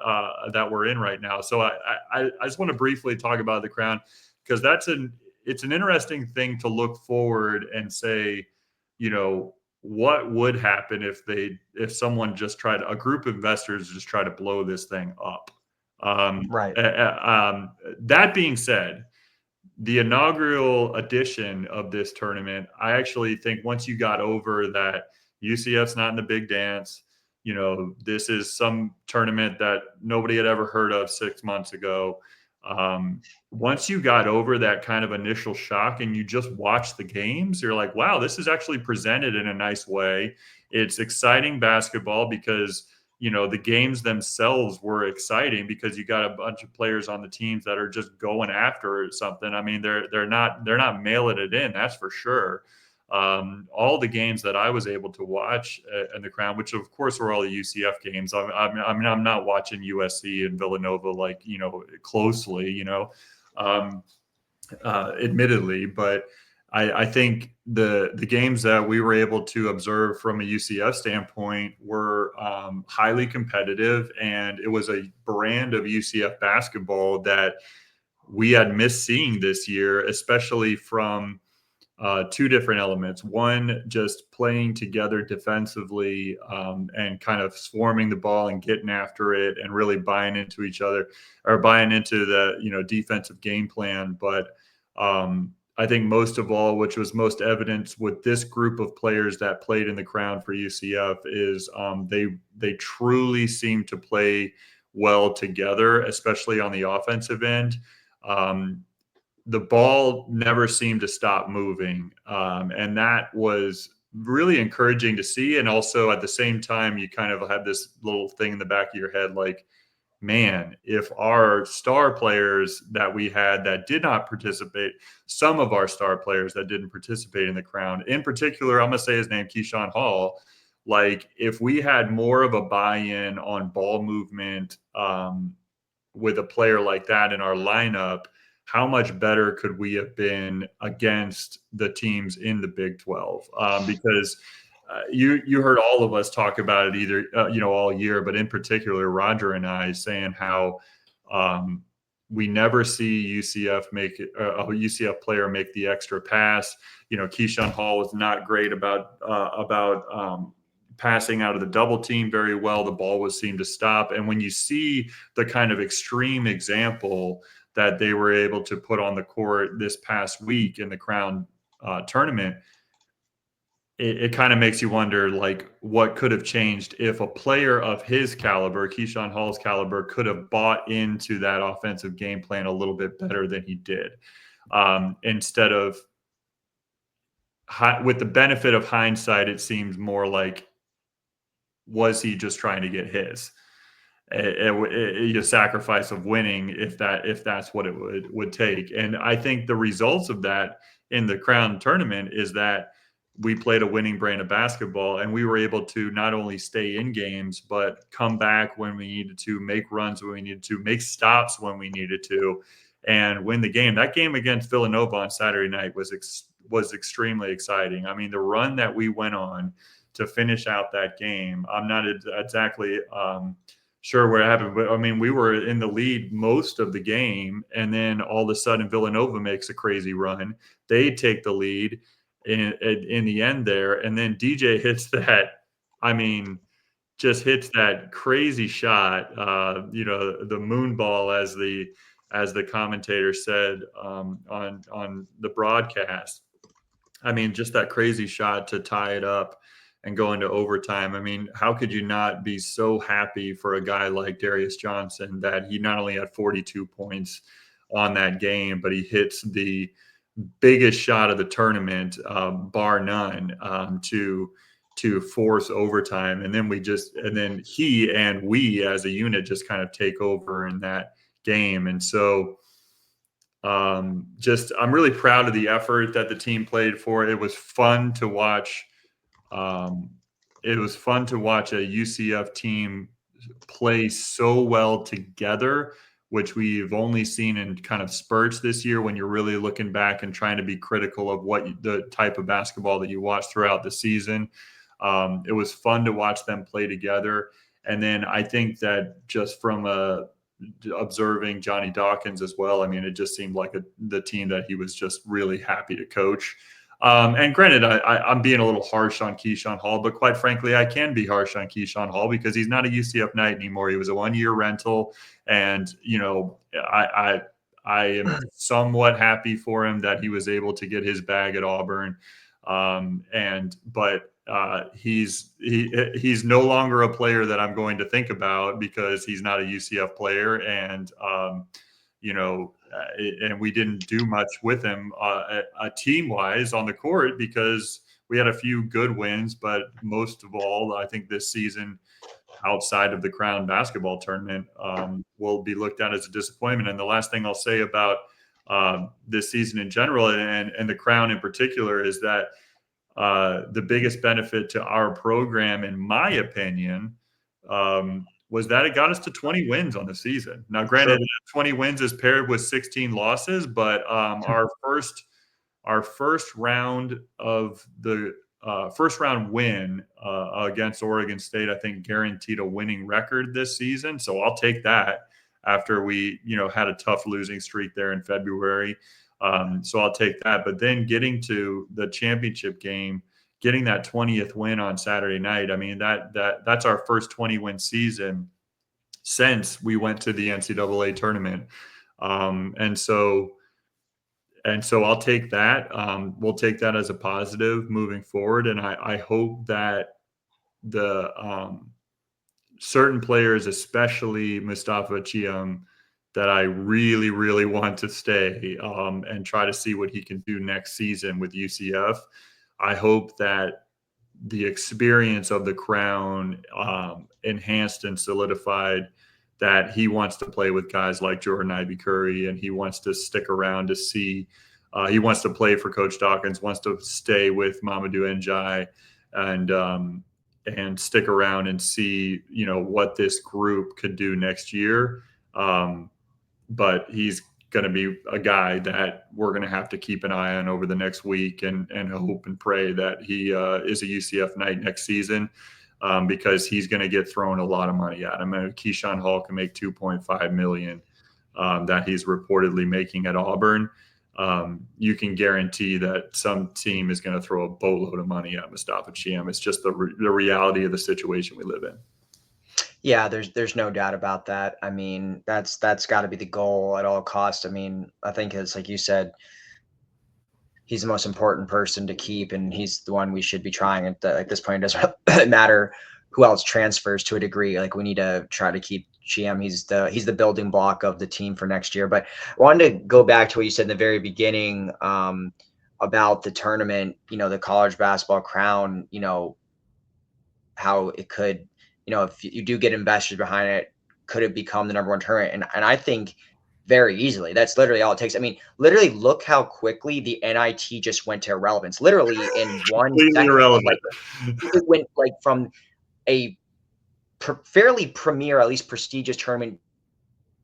that we're in right now. So I just want to briefly talk about the Crown, because it's an interesting thing to look forward and say, what would happen if someone just tried, a group of investors just try to blow this thing up. That being said, the inaugural edition of this tournament, I actually think once you got over that UCF's not in the big dance, this is some tournament that nobody had ever heard of 6 months ago. Once you got over that kind of initial shock and you just watch the games, you're like, wow, this is actually presented in a nice way. It's exciting basketball because, the games themselves were exciting because you got a bunch of players on the teams that are just going after something. I mean, they're not mailing it in, that's for sure. All the games that I was able to watch in the Crown, which of course were all the UCF games. I'm not watching USC and Villanova closely, admittedly, but I think the games that we were able to observe from a UCF standpoint were highly competitive, and it was a brand of UCF basketball that we had missed seeing this year, especially from 2 different elements. One, just playing together defensively and kind of swarming the ball and getting after it and really buying into each other, or buying into the defensive game plan. But I think most of all, which was most evident with this group of players that played in the Crown for UCF, is they truly seem to play well together, especially on the offensive end. The ball never seemed to stop moving. And that was really encouraging to see. And also at the same time, you kind of had this little thing in the back of your head, like, man, if our star players that we had that did not participate, some of our star players that didn't participate in the Crown, in particular, I'm going to say his name, Keyshawn Hall, like, if we had more of a buy-in on ball movement with a player like that in our lineup, how much better could we have been against the teams in the Big 12? Because you heard all of us talk about it either, all year, but in particular, Roger and I saying how we never see UCF make a UCF player make the extra pass. Keyshawn Hall was not great about passing out of the double team very well. The ball was seemed to stop. And when you see the kind of extreme example that they were able to put on the court this past week in the Crown tournament, it kind of makes you wonder, like, what could have changed if a player of his caliber, Keyshawn Hall's caliber, could have bought into that offensive game plan a little bit better than he did. Instead of, with the benefit of hindsight, it seems more like, was he just trying to get his? A sacrifice of winning if that's what it would take. And I think the results of that in the Crown tournament is that we played a winning brand of basketball, and we were able to not only stay in games, but come back when we needed to, make runs when we needed to, make stops when we needed to, and win the game. That game against Villanova on Saturday night was extremely exciting. I mean, the run that we went on to finish out that game, I'm not exactly sure where it happened, but I mean, we were in the lead most of the game, and then all of a sudden Villanova makes a crazy run. They take the lead in the end there, and then DJ hits that, just hits that crazy shot, the moon ball, as the as the commentator said on the broadcast. I mean, just that crazy shot to tie it up and go into overtime. I mean, how could you not be so happy for a guy like Darius Johnson that he not only had 42 points on that game, but he hits the biggest shot of the tournament, bar none, to force overtime. And then he and we as a unit just kind of take over in that game. And so I'm really proud of the effort that the team played for. It was fun to watch. It was fun to watch a UCF team play so well together, which we've only seen in kind of spurts this year when you're really looking back and trying to be critical of the type of basketball that you watch throughout the season. It was fun to watch them play together. And then I think that just from observing Johnny Dawkins as well, I mean, it just seemed like the team that he was just really happy to coach. And granted, I'm being a little harsh on Keyshawn Hall, but quite frankly, I can be harsh on Keyshawn Hall because he's not a UCF Knight anymore. He was a 1-year rental, and I am somewhat happy for him that he was able to get his bag at Auburn. But he's no longer a player that I'm going to think about because he's not a UCF player, and and we didn't do much with him team-wise on the court because we had a few good wins, but most of all, I think this season outside of the Crown basketball tournament will be looked at as a disappointment. And the last thing I'll say about this season in general and the Crown in particular is that the biggest benefit to our program, in my opinion, was that it got us to 20 wins on the season. Now, granted, 20 wins is paired with 16 losses, but our first round win against Oregon State, I think, guaranteed a winning record this season. So I'll take that after we, had a tough losing streak there in February. So I'll take that. But then getting to the championship game, getting that 20th win on Saturday night, I mean, that's our first 20-win season since we went to the NCAA tournament. And so I'll take that. We'll take that as a positive moving forward. And I hope that the certain players, especially Mustafa Chiam, that I really, really want to stay and try to see what he can do next season with UCF. I hope that the experience of the Crown enhanced and solidified that he wants to play with guys like Jordan Ivy-Curry, and he wants to stick around to see. He wants to play for Coach Dawkins, wants to stay with Mamadou Ndiaye, and stick around and see, what this group could do next year. But he's going to be a guy that we're going to have to keep an eye on over the next week and hope and pray that he is a UCF Knight next season because he's going to get thrown a lot of money at him. And Keyshawn Hall can make $2.5 million that he's reportedly making at Auburn. You can guarantee that some team is going to throw a boatload of money at Mustafa Chiam. It's just the reality of the situation we live in. Yeah, there's no doubt about that. I mean, that's got to be the goal at all costs. I mean, I think it's like you said, he's the most important person to keep, and he's the one we should be trying. At this point, it doesn't matter who else transfers to a degree. Like, we need to try to keep GM. He's the building block of the team for next year. But I wanted to go back to what you said in the very beginning about the tournament, the college basketball crown, how it could, if you do get investors behind it, could it become the number one tournament? And I think very easily. That's literally all it takes. I mean, literally look how quickly the NIT just went to irrelevance. Literally in one second. Irrelevant. It went like from a fairly premier, at least prestigious tournament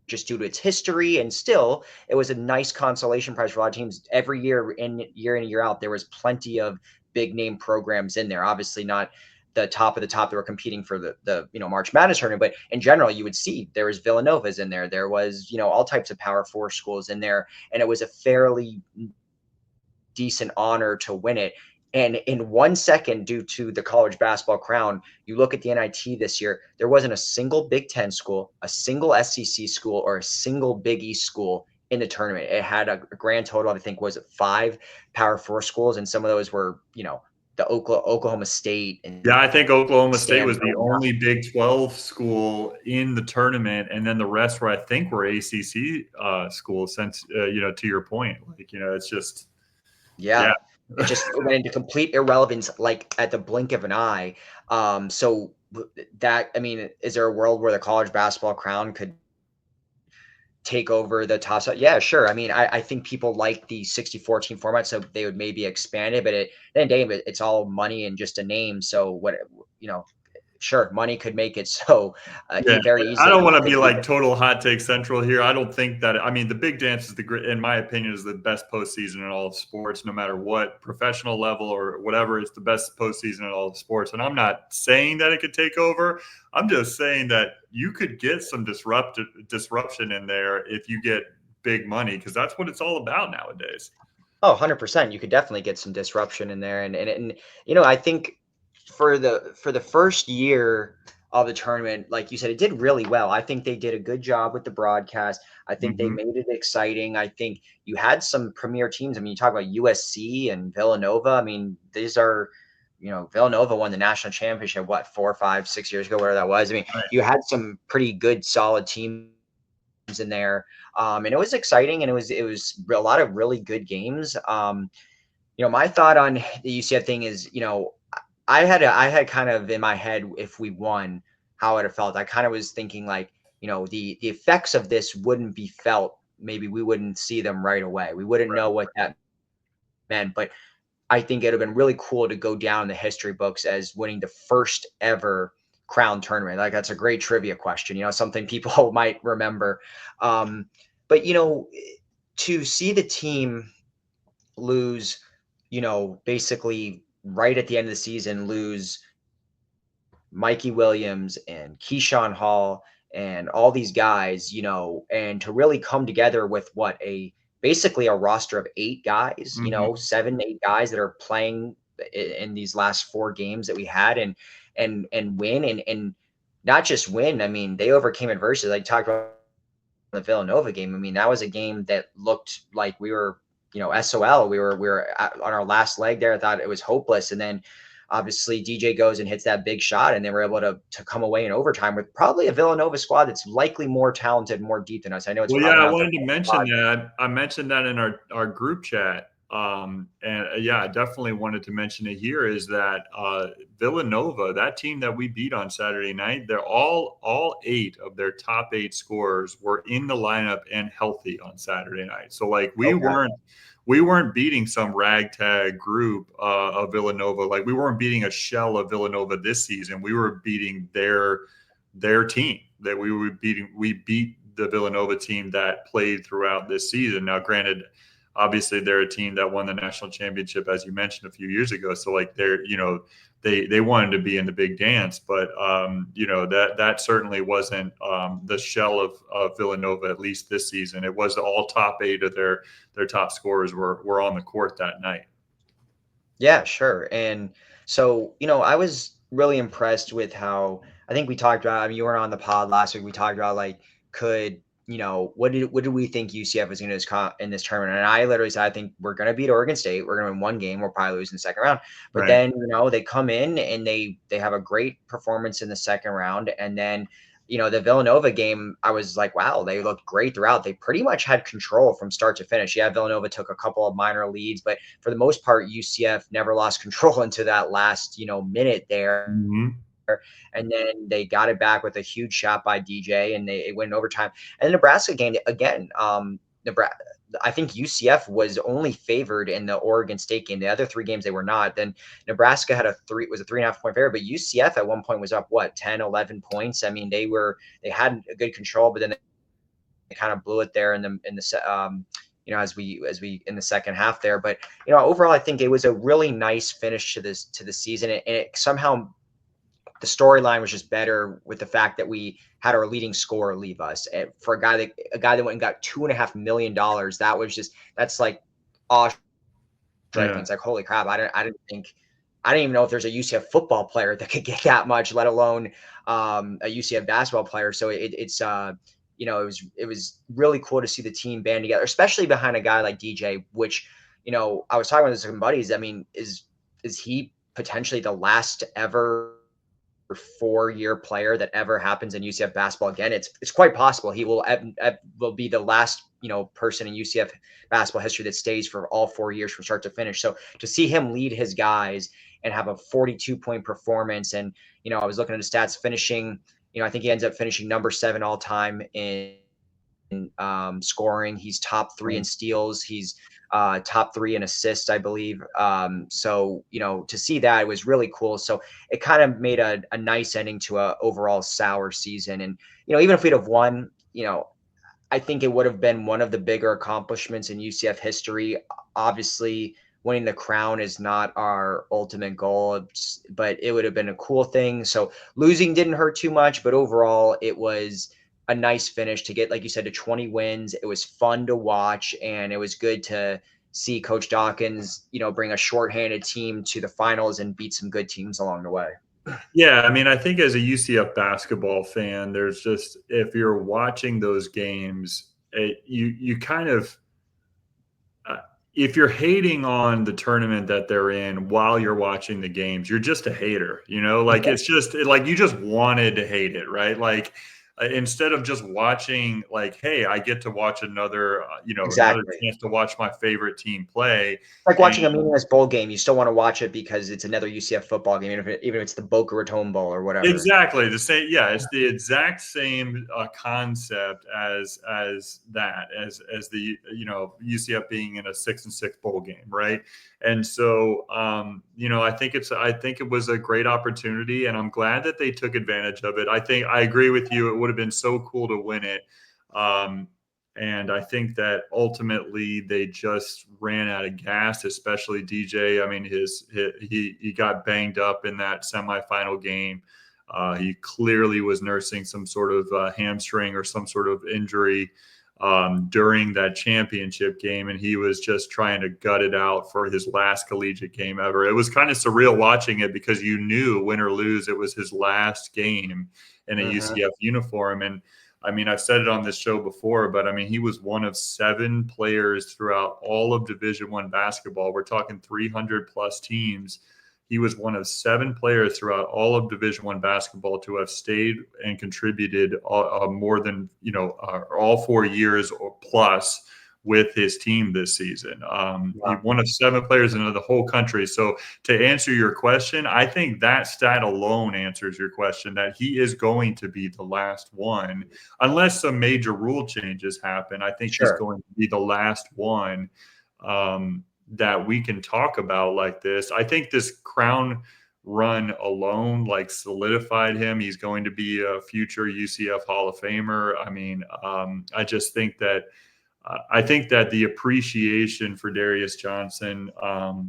just due to its history, and still it was a nice consolation prize for a lot of teams. Every year in year out, there was plenty of big name programs in there. Obviously not the top of the top that were competing for the March Madness tournament, but in general, you would see there was Villanova's in there. There was, all types of Power 4 schools in there, and it was a fairly decent honor to win it. And in 1 second, due to the college basketball crown, you look at the NIT this year, there wasn't a single Big Ten school, a single SEC school, or a single Big East school in the tournament. It had a grand total, I think, was it 5 Power 4 schools, and some of those were, the Oklahoma State and Yeah, I think Oklahoma State was Stanford. the only Big 12 school in the tournament, and then the rest were, I think, were ACC schools. Since to your point, it's just Yeah. It just went into complete irrelevance, like at the blink of an eye. So that, I mean, is there a world where the college basketball crown could take over the top side? Yeah, sure. I mean, I think people like the 64 team format, so they would maybe expand it, but at the end of the day, it's all money and just a name. So sure, money could make it so Yeah, very I easily. don't want to be like total hot take central here. I don't think that. I mean, the Big Dance is in my opinion, is the best postseason in all of sports, no matter what professional level or whatever. It's the best postseason in all of sports. And I'm not saying that it could take over. I'm just saying that you could get some disruption in there if you get big money, because that's what it's all about nowadays. Oh, 100%. You could definitely get some disruption in there. And I think for the first year of the tournament, like you said, it did really well. I think they did a good job with the broadcast. I think they made it exciting. I think you had some premier teams. I mean, you talk about USC and Villanova. I mean, these are, Villanova won the national championship, 4, 5, 6 years ago, whatever that was. I mean, Right. you had some pretty good, solid teams in there. And it was exciting, and it was a lot of really good games. My thought on the UCF thing is, I had kind of in my head, if we won, how it felt. I kind of was thinking like, the effects of this wouldn't be felt. Maybe we wouldn't see them right away. We wouldn't know what that meant. But I think it'd have been really cool to go down in the history books as winning the first ever crown tournament. Like, that's a great trivia question, something people might remember. But to see the team lose, basically right at the end of the season, lose Mikey Williams and Keyshawn Hall and all these guys, and to really come together with basically a roster of 8 guys, 7, 8 guys that are playing in these last 4 games that we had, and win, and not just win. I mean, they overcame adversity. Like, talked about the Villanova game. I mean, that was a game that looked like we were, SOL. We were on our last leg there. I thought it was hopeless. And then obviously DJ goes and hits that big shot, and they were able to come away in overtime with probably a Villanova squad that's likely more talented, more deep than us. I know it's I wanted to mention that. I mentioned that in our group chat. I definitely wanted to mention it here, is that Villanova, that team that we beat on Saturday night, they're all 8 of their top 8 scorers were in the lineup and healthy on Saturday night. So like we weren't beating some ragtag group of Villanova. Like, we weren't beating a shell of Villanova this season. We were beating their team that we beat the Villanova team that played throughout this season. Now, granted, obviously they're a team that won the national championship, as you mentioned, a few years ago. So like they wanted to be in the big dance, but that certainly wasn't the shell of Villanova, at least this season. It was all top 8 of their top scorers were on the court that night. Yeah, sure. And so, I was really impressed with how, I think we talked about, I mean, you weren't on the pod last week. We talked about like, what did we think UCF was going to do in this tournament? And I literally said, I think we're going to beat Oregon State. We're going to win 1 game. We'll probably lose in the second round. But Right. then, they come in and they have a great performance in the second round. And then, the Villanova game, I was like, wow, they looked great throughout. They pretty much had control from start to finish. Yeah, Villanova took a couple of minor leads, but for the most part, UCF never lost control into that last, minute there. Mm-hmm. And then they got it back with a huge shot by DJ, and they went in overtime. And the Nebraska game, again, I think UCF was only favored in the Oregon State game. The other 3 games they were not. Then Nebraska was a 3.5 point favorite, but UCF at one point was up 10, 11 points. I mean, they had a good control, but then they kind of blew it there in the as we in the second half there. But overall, I think it was a really nice finish to the season, and it somehow, the storyline was just better with the fact that we had our leading scorer leave us. And for a guy that went and got $2.5 million. That's like awesome And it's like, holy crap, I didn't even know if there's a UCF football player that could get that much, let alone a UCF basketball player. So it's you know, it was really cool to see the team band together, especially behind a guy like DJ, which, you know, I was talking with some buddies. I mean, is he potentially the last ever 4-year player that ever happens in UCF basketball again? It's quite possible he will be the last, you know, person in UCF basketball history that stays for all 4 years from start to finish. So to see him lead his guys and have a 42-point performance, and, you know, I was looking at his stats, finishing, you know, I think he ends up finishing number 7 all time in scoring. He's top 3 in steals. He's top 3 in assists, I believe. So, you know, to see that, it was really cool. So it kind of made a nice ending to a overall sour season. And, you know, even if we'd have won, you know, I think it would have been one of the bigger accomplishments in UCF history. Obviously, winning the crown is not our ultimate goal, but it would have been a cool thing. So losing didn't hurt too much, but overall it was a nice finish to get, like you said, to 20 wins. It was fun to watch, and it was good to see Coach Dawkins, you know, bring a shorthanded team to the finals and beat some good teams along the way. Yeah, I mean, I think as a UCF basketball fan, there's just, if you're watching those games, you kind of, if you're hating on the tournament that they're in while you're watching the games, you're just a hater, you know, like it's just like you just wanted to hate it, right? Like instead of just watching, like, hey, I get to watch another, you know, another chance to watch my favorite team play. Like watching a meaningless bowl game, you still want to watch it because it's another UCF football game, even if it's the Boca Raton Bowl or whatever. Exactly the same. Yeah, it's the exact same concept as that, as the, you know, UCF being in a 6-6 bowl game, right? And so, you know, I think it was a great opportunity, and I'm glad that they took advantage of it. I think I agree with you. It would have been so cool to win it. And I think that ultimately they just ran out of gas, especially DJ. I mean, he got banged up in that semifinal game. He clearly was nursing some sort of hamstring or some sort of injury during that championship game, and he was just trying to gut it out for his last collegiate game ever. It was kind of surreal watching it because you knew, win or lose, it was his last game in a UCF uniform. And I mean, I've said it on this show before, but I mean, he was one of 7 players throughout all of Division I basketball. We're talking 300 plus teams. He was one of 7 players throughout all of Division I basketball to have stayed and contributed more than, you know, all 4 years or plus with his team this season. He one of 7 players in the whole country. So to answer your question, I think that stat alone answers your question, that he is going to be the last one, unless some major rule changes happen. I think he's going to be the last one that we can talk about like this. I think this crown run alone like solidified him. He's going to be a future UCF Hall of Famer. I mean, I just think that the appreciation for Darius Johnson, a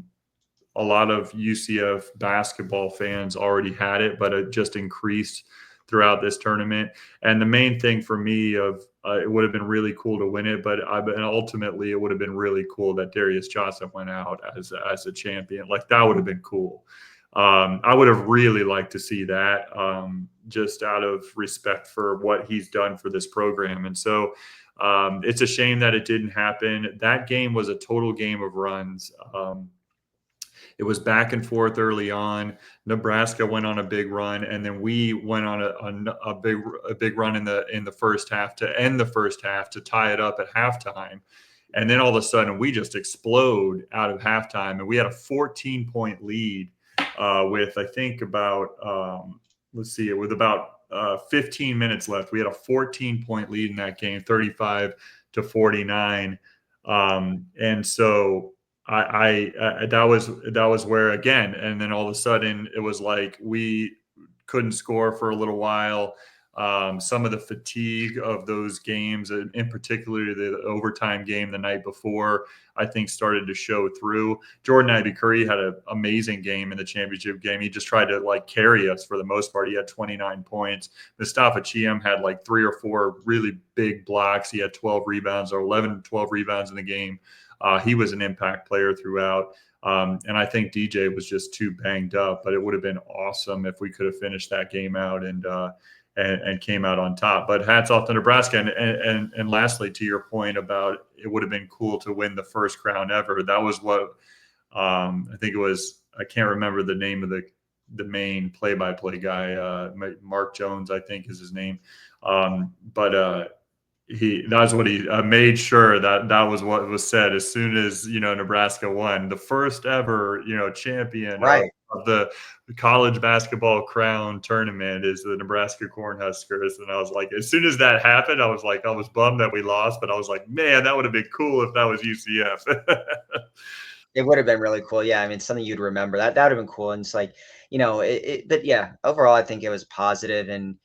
lot of UCF basketball fans already had it, but it just increased throughout this tournament. And the main thing for me it would have been really cool to win it, but ultimately it would have been really cool that Darius Johnson went out as a champion. Like, that would have been cool. I would have really liked to see that, just out of respect for what he's done for this program. And so it's a shame that it didn't happen. That game was a total game of runs. It was back and forth early on. Nebraska went on a big run, and then we went on a big run in the first half to end the first half to tie it up at halftime. And then all of a sudden we just explode out of halftime, and we had a 14-point lead with, I think, about with about 15 minutes left. We had a 14-point lead in that game, 35-49. And so that was where, again, and then all of a sudden it was like we couldn't score for a little while. Some of the fatigue of those games, in particular the overtime game the night before, I think started to show through. Jordan Ivy-Curry had an amazing game in the championship game. He just tried to like carry us for the most part. He had 29 points. Mustafa Chiam had like 3 or 4 really big blocks. He had 12 rebounds, or 11, 12 rebounds in the game. He was an impact player throughout. And I think DJ was just too banged up, but it would have been awesome if we could have finished that game out and came out on top. But hats off to Nebraska. And lastly, to your point about it would have been cool to win the first crown ever. That was what I think it was. I can't remember the name of the main play-by-play guy. Mark Jones, I think, is his name. That's what he made sure that was what was said as soon as, Nebraska won the first ever, champion Right. of the college basketball crown tournament is the Nebraska Cornhuskers. And I was like, as soon as that happened, I was bummed that we lost, but I was like, man, that would have been cool if that was UCF. It would have been really cool. Yeah. I mean, something you'd remember that would have been cool. And it's like, but yeah, overall, I think it was positive and,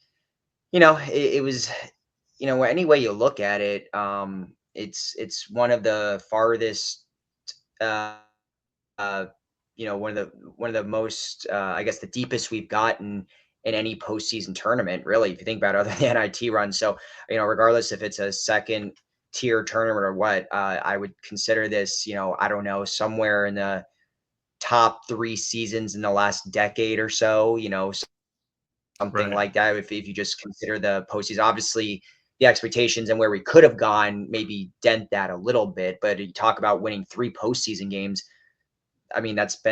it was, any way you look at it, it's one of the farthest, uh, one of the most, I guess, the deepest we've gotten in any postseason tournament, really, if you think about it, other than the NIT run. So, regardless if it's a second tier tournament or what, I would consider this, I don't know, somewhere in the top 3 seasons in the last decade or so, something Right. like that. If you just consider the postseason, obviously the expectations and where we could have gone maybe dent that a little bit. But you talk about winning 3 postseason games. I mean, that's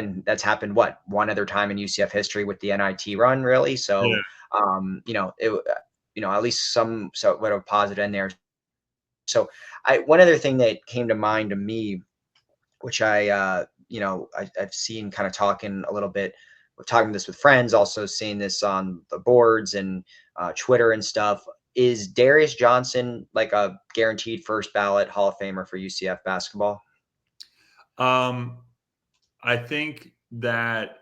happened one other time in UCF history with the NIT run, really. So, at least some sort of positive in there. So, one other thing that came to mind to me, which I've seen kind of talking a little bit, talking this with friends, also seeing this on the boards and Twitter and stuff. Is Darius Johnson like a guaranteed first ballot Hall of Famer for UCF basketball? I think that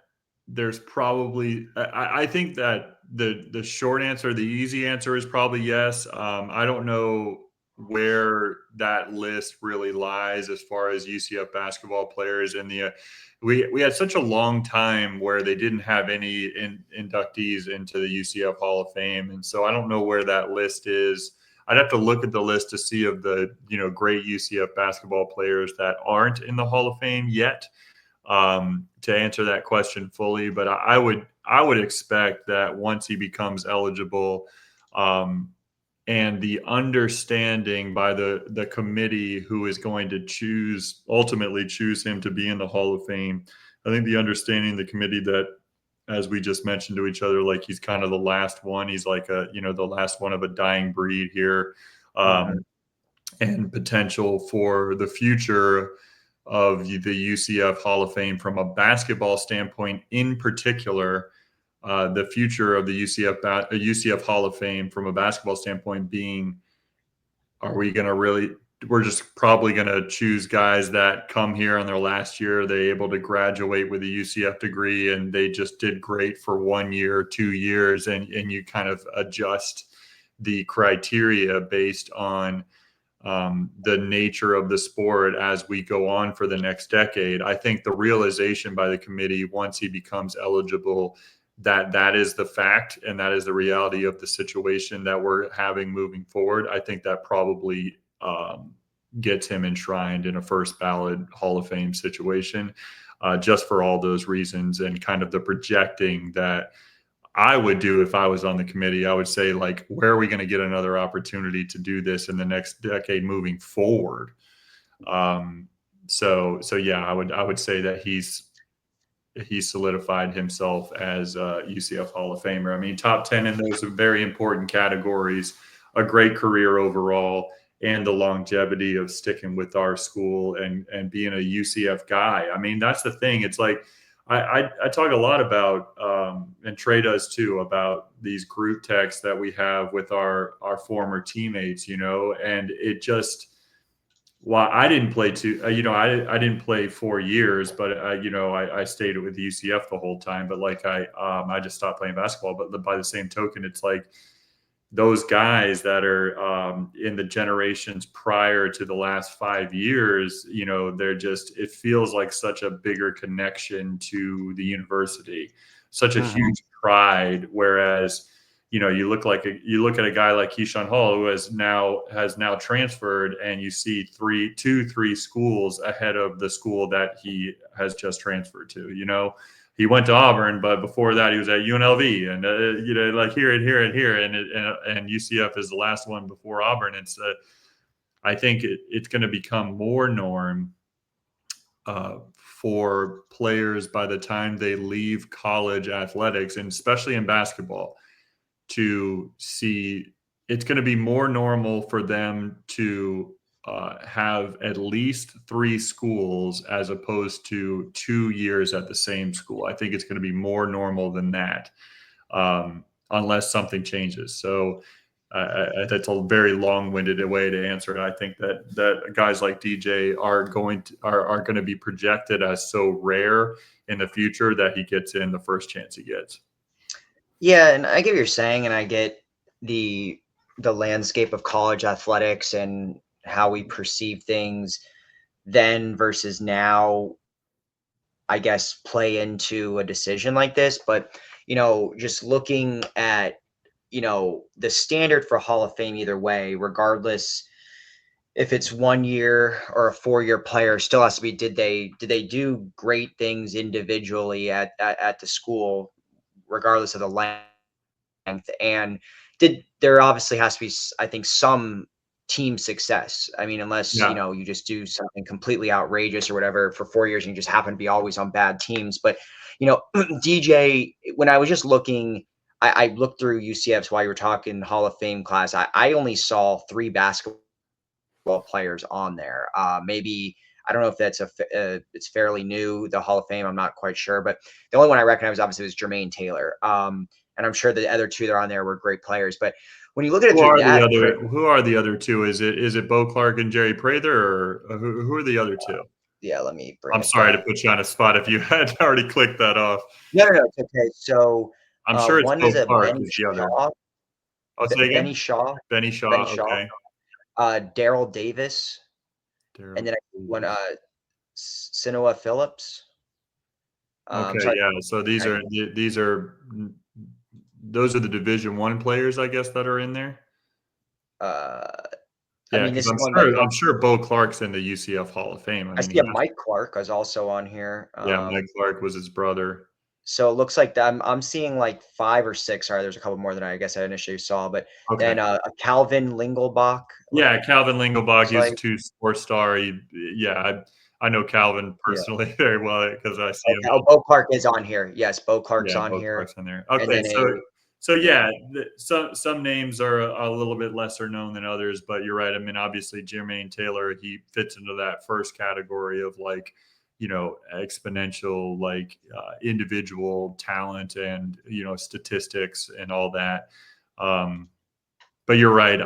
there's probably I think that the short answer, the easy answer is probably yes. I don't know where that list really lies as far as UCF basketball players in the we had such a long time where they didn't have any inductees into the UCF Hall of Fame, and so I don't know where that list is. I'd have to look at the list to see of the great UCF basketball players that aren't in the Hall of Fame yet. To answer that question fully, but I would expect that once he becomes eligible, and the understanding by the committee who is going to ultimately choose him to be in the Hall of Fame, I think the understanding of the committee that, as we just mentioned to each other, like he's kind of the last one. He's like the last one of a dying breed here, and potential for the future of the UCF Hall of Fame from a basketball standpoint in particular, the future of the UCF Hall of Fame from a basketball standpoint being, we're just probably going to choose guys that come here in their last year, they're able to graduate with a UCF degree and they just did great for 1 year, 2 years, and you kind of adjust the criteria based on the nature of the sport as we go on for the next decade. I think the realization by the committee once he becomes eligible that is the fact and that is the reality of the situation that we're having moving forward. I think that probably gets him enshrined in a first ballot Hall of Fame situation, just for all those reasons and kind of the projecting that I would do if I was on the committee. I would say, like, where are we going to get another opportunity to do this in the next decade moving forward? So yeah, I would say that he's solidified himself as a UCF Hall of Famer. I mean, top 10 in those very important categories, a great career overall, and the longevity of sticking with our school and being a UCF guy. I mean, that's the thing. It's like, I talk a lot about, and Trey does too, about these group texts that we have with our former teammates, and it just, well, I didn't play I didn't play 4 years, but I stayed with UCF the whole time. But like I just stopped playing basketball. But by the same token, it's like those guys that are in the generations prior to the last 5 years, they're just, it feels like such a bigger connection to the university, such a huge pride. Whereas, you look at a guy like Keyshawn Hall, who has now transferred, and you see three schools ahead of the school that he has just transferred to. He went to Auburn, but before that he was at UNLV, and like here and here and here, and UCF is the last one before Auburn. It's I think it's going to become more norm for players by the time they leave college athletics, and especially in basketball, to see it's going to be more normal for them to have at least 3 schools as opposed to 2 years at the same school. I think it's going to be more normal than that, unless something changes. So that's a very long-winded way to answer it. I think that guys like DJ are going to be projected as so rare in the future that he gets in the first chance he gets. Yeah, and I get what you're saying, and I get the landscape of college athletics and how we perceive things then versus now, I guess, play into a decision like this. But, just looking at, the standard for Hall of Fame either way, regardless if it's 1 year or a 4-year player, still has to be, did they do great things individually at the school, regardless of the length? And there obviously has to be, I think, some team success. I mean, unless you just do something completely outrageous or whatever for 4 years and you just happen to be always on bad teams. But DJ, when I was just looking, I looked through UCF's while you were talking Hall of Fame class. I only saw 3 basketball players on there. Maybe I don't know if that's it's fairly new, the Hall of Fame. I'm not quite sure, but the only one I recognized obviously was Jermaine Taylor. And I'm sure the other 2 that are on there were great players. But when you look at it, who are the other 2? Is it Bo Clark and Jerry Prather, or who are the other 2? Yeah, let me bring. I'm sorry to put you on a spot if you had already clicked that off. No, it's okay. So I'm sure it's one Bo is a Clark Benny is the other. Shaw. I'll say again. Benny Shaw. Benny Shaw. Okay. Daryl Davis. And then one Sinoa Phillips. Okay, yeah. So those are the Division I players, I guess, that are in there. Yeah, because I'm sure Bo Clark's in the UCF Hall of Fame. I see Mike Clark is also on here. Yeah, Mike Clark was his brother. So it looks like I'm seeing like 5 or 6. Sorry, there's a couple more than I guess I initially saw, but then a Calvin Lingelbach. Yeah, Calvin Lingelbach is a 2-sport star. I know Calvin personally very well because I see him. Oh, Bo Clark is on here. Yes, Bo Clark's on Bo here. Clark's on there. Okay, some names are a little bit lesser known than others, but you're right. I mean, obviously, Jermaine Taylor, he fits into that first category of exponential, individual talent and, statistics and all that. But you're right.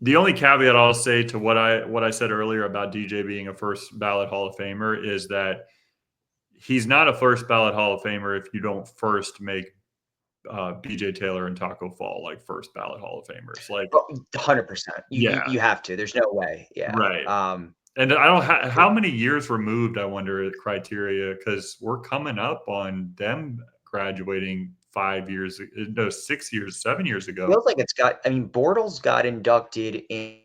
The only caveat I'll say to what I said earlier about DJ being a first ballot Hall of Famer is that he's not a first ballot Hall of Famer if you don't first make BJ Taylor and Taco Fall first ballot Hall of Famers. 100%. You have to. There's no way. Yeah. Right. And I don't how many years removed, I wonder, criteria, because we're coming up on them graduating 5 years, 6 years, 7 years ago. Feels like Bortles got inducted in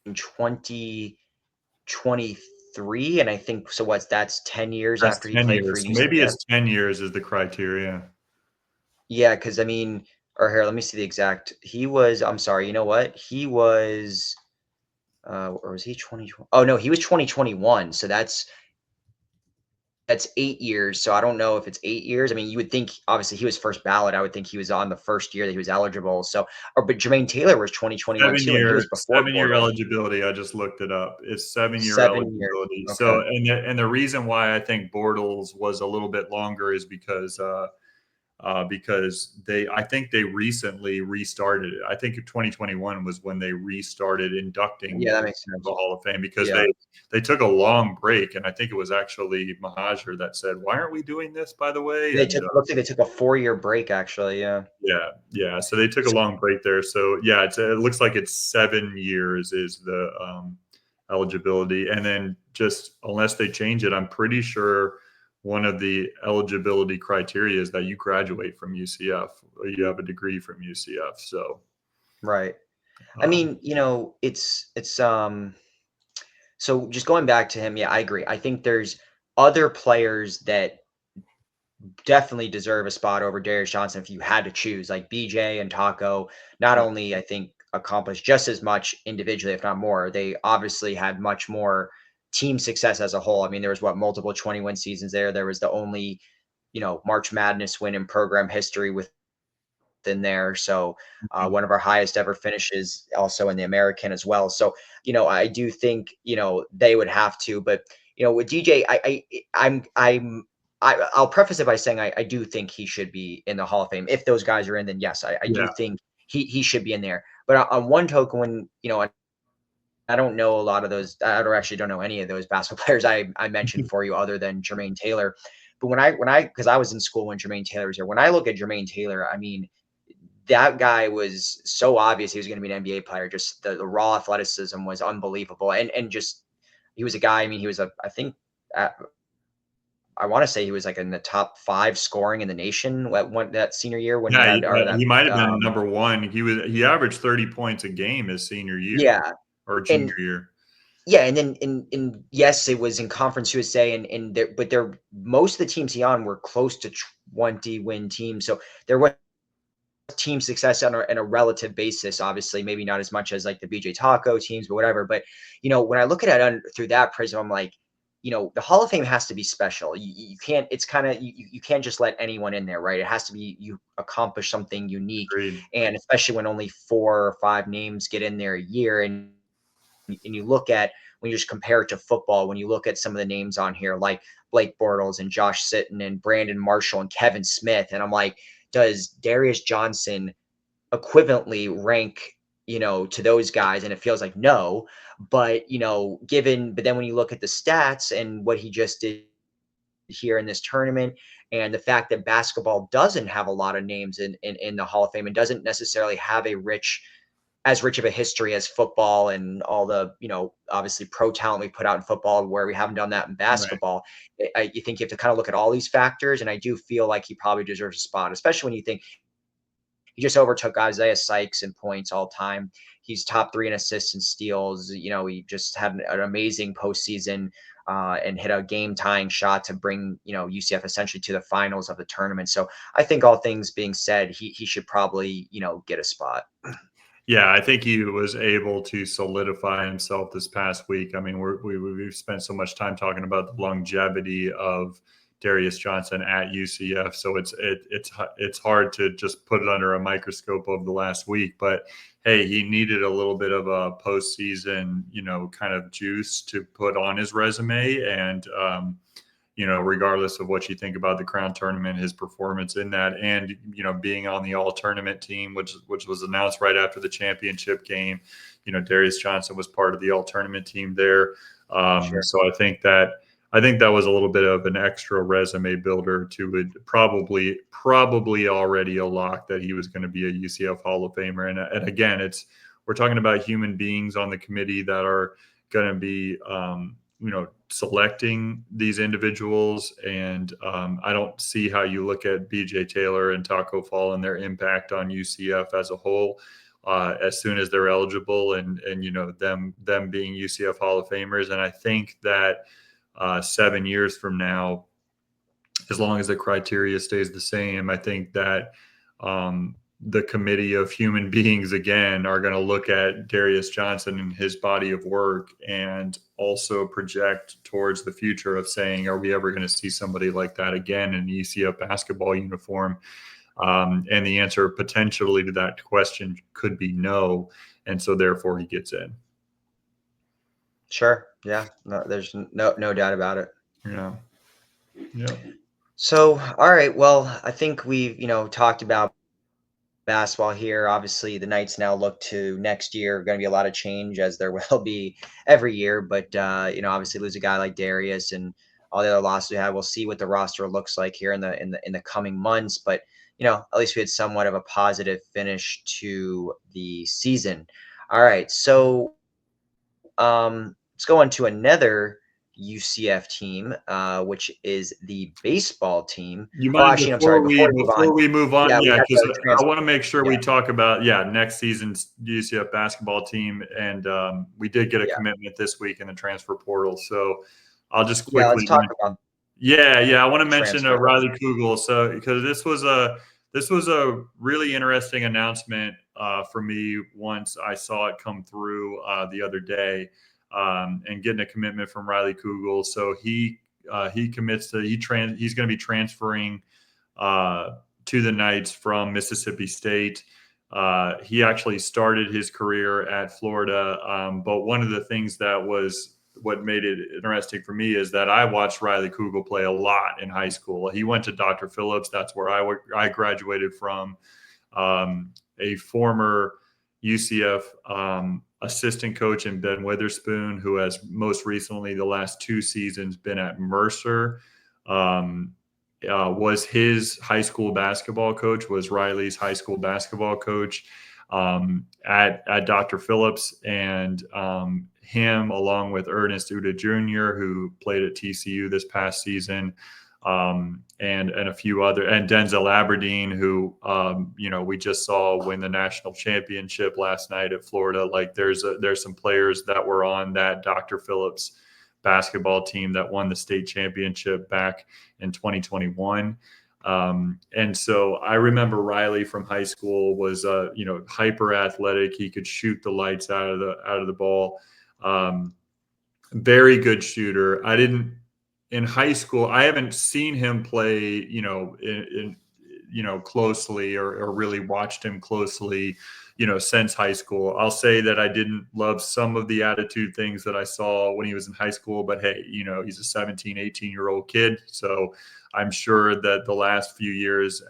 2023, and I think that's 10 years after he played for UCF. Maybe it's 10 years is the criteria. Yeah, because or here, let me see the exact. I'm sorry, you know what? He was or was he 2020? Oh no, he was 2021. So that's 8 years. So I don't know if it's 8 years. I mean, you would think obviously he was first ballot. I would think he was on the first year that he was eligible. So, but Jermaine Taylor was 2021 too. And he was before 7-year eligibility. I just looked it up. It's 7-year eligibility. Okay. So, and the reason why I think Bortles was a little bit longer is because I think they recently restarted it. I think 2021 was when they restarted inducting that makes sense. The Hall of Fame because they took a long break, and I think it was actually Mahajer that said, "Why aren't we doing this?" By the way, looks like they took a 4-year break actually. Yeah. So they took a long break there. So it looks like it's 7 years is the eligibility, and then just unless they change it, I'm pretty sure one of the eligibility criteria is that you graduate from UCF or you have a degree from UCF. So, Right. I mean, so just going back to him, yeah, I agree. I think there's other players that definitely deserve a spot over Darius Johnson if you had to choose, like BJ and Taco. Not only I think accomplished just as much individually, if not more, they obviously had much more team success as a whole. I mean, there was multiple 20-win seasons there. There was the only, March Madness win in program history within there. So one of our highest ever finishes also in the American as well. So, I do think, they would have to, but with DJ, I'll preface it by saying I do think he should be in the Hall of Fame. If those guys are in, then yes, I do think he should be in there. But on one token, when I don't know a lot of those, I actually don't know any of those basketball players I mentioned for you other than Jermaine Taylor. But because I was in school when Jermaine Taylor was here, when I look at Jermaine Taylor, I mean, that guy was so obvious he was going to be an NBA player. Just the raw athleticism was unbelievable, and just he was a guy. I mean, he was I think. I want to say he was like in the top 5 scoring in the nation that senior year when he had he might have been number 1. He averaged 30 points a game his senior year, yeah, or junior year. Yeah, and then in yes, it was in Conference USA, but most of the teams he on were close to 20-win teams, so there was team success on a relative basis. Obviously, maybe not as much as like the BJ Taco teams, but whatever. But when I look at it through that prism, I'm like, the Hall of Fame has to be special. You can't. It's kind of you can't just let anyone in there, right? It has to be you accomplish something unique, Agreed. and especially when only 4 or 5 names get in there a year, and you look at when you just compare it to football, when you look at some of the names on here, like Blake Bortles and Josh Sitton and Brandon Marshall and Kevin Smith, and I'm like, does Darius Johnson equivalently rank, to those guys? And it feels like no, but but then when you look at the stats and what he just did here in this tournament, and the fact that basketball doesn't have a lot of names in the Hall of Fame and doesn't necessarily have as rich of a history as football and all the, obviously pro talent we put out in football, where we haven't done that in basketball. Right. You think you have to kind of look at all these factors, and I do feel like he probably deserves a spot, especially when you think he just overtook Isaiah Sykes in points all time. He's top 3 in assists and steals. He just had an amazing postseason and hit a game-tying shot to bring, UCF essentially to the finals of the tournament. So I think all things being said, he should probably, get a spot. Yeah, I think he was able to solidify himself this past week. I mean, we've spent so much time talking about the longevity of Darius Johnson at UCF, so it's hard to just put it under a microscope over the last week. But hey, he needed a little bit of a postseason, kind of juice to put on his resume, and regardless of what you think about the Crown Tournament, his performance in that, and being on the All Tournament team, which was announced right after the championship game. Darius Johnson was part of the All Tournament team there. Sure. So I think that was a little bit of an extra resume builder to it. Probably already a lock that he was going to be a UCF Hall of Famer. And again, we're talking about human beings on the committee that are going to be selecting these individuals, and I don't see how you look at BJ Taylor and Taco Fall and their impact on UCF as a whole as soon as they're eligible, and them being UCF Hall of Famers. And I think that 7 years from now, as long as the criteria stays the same, I think that the committee of human beings again are going to look at Darius Johnson and his body of work, and also project towards the future of saying, are we ever going to see somebody like that again in the UCF basketball uniform? And the answer potentially to that question could be no. And so therefore he gets in. Sure. Yeah. No, there's no doubt about it. Yeah. Yeah. So, all right. Well, I think we've, talked about basketball here. Obviously, the Knights now look to next year. Going to be a lot of change, as there will be every year. But obviously, lose a guy like Darius and all the other losses we had. We'll see what the roster looks like here in the coming months. But at least we had somewhat of a positive finish to the season. All right, so let's go on to another UCF team, which is the baseball team. You Oh, mind actually, I'm sorry. before Before we move on, we yeah, got because the I want to make sure yeah, we talk about next season's UCF basketball team, and we did get a yeah, commitment this week in the transfer portal. So I'll just yeah. Let's quickly talk about mention. Yeah, I want to mention transfer. Riley Kugel. So because this was a really interesting announcement for me once I saw it come through the other day, and getting a commitment from Riley Kugel. So he commits to he's going to be transferring to the Knights from Mississippi State. He actually started his career at Florida, but one of the things that was what made it interesting for me is that I watched Riley Kugel play a lot in high school. He went to Dr. Phillips. That's where I graduated from. A former UCF assistant coach in Ben Witherspoon, who has most recently the last 2 seasons been at Mercer, was his high school basketball coach, was Riley's high school basketball coach at Dr. Phillips, and him along with Ernest Uda Jr., who played at TCU this past season, and a few other, and Denzel Aberdeen, who we just saw win the national championship last night at Florida. Like there's some players that were on that Dr. Phillips basketball team that won the state championship back in 2021. And so I remember Riley from high school was hyper athletic. He could shoot the lights out of the ball. Very good shooter. In high school, I haven't seen him play, closely or really watched him closely, since high school. I'll say that I didn't love some of the attitude things that I saw when he was in high school, but hey, he's a 17, 18-year-old kid. So I'm sure that the last few years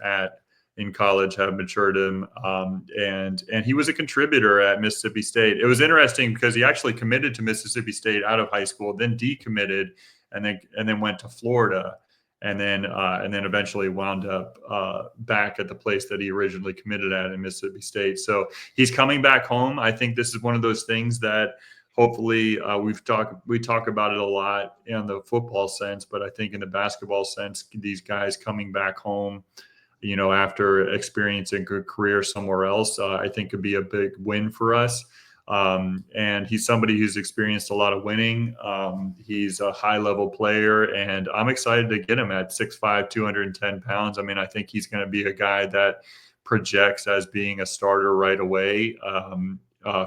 in college have matured him. And he was a contributor at Mississippi State. It was interesting because he actually committed to Mississippi State out of high school, then decommitted, and then went to Florida, and then eventually wound up back at the place that he originally committed at in Mississippi State. So he's coming back home. I think this is one of those things that hopefully we talk about it a lot in the football sense, but I think in the basketball sense, these guys coming back home, after experiencing a good career somewhere else, I think could be a big win for us. And he's somebody who's experienced a lot of winning. He's a high-level player, and I'm excited to get him at 6'5", 210 pounds. I mean, I think he's going to be a guy that projects as being a starter right away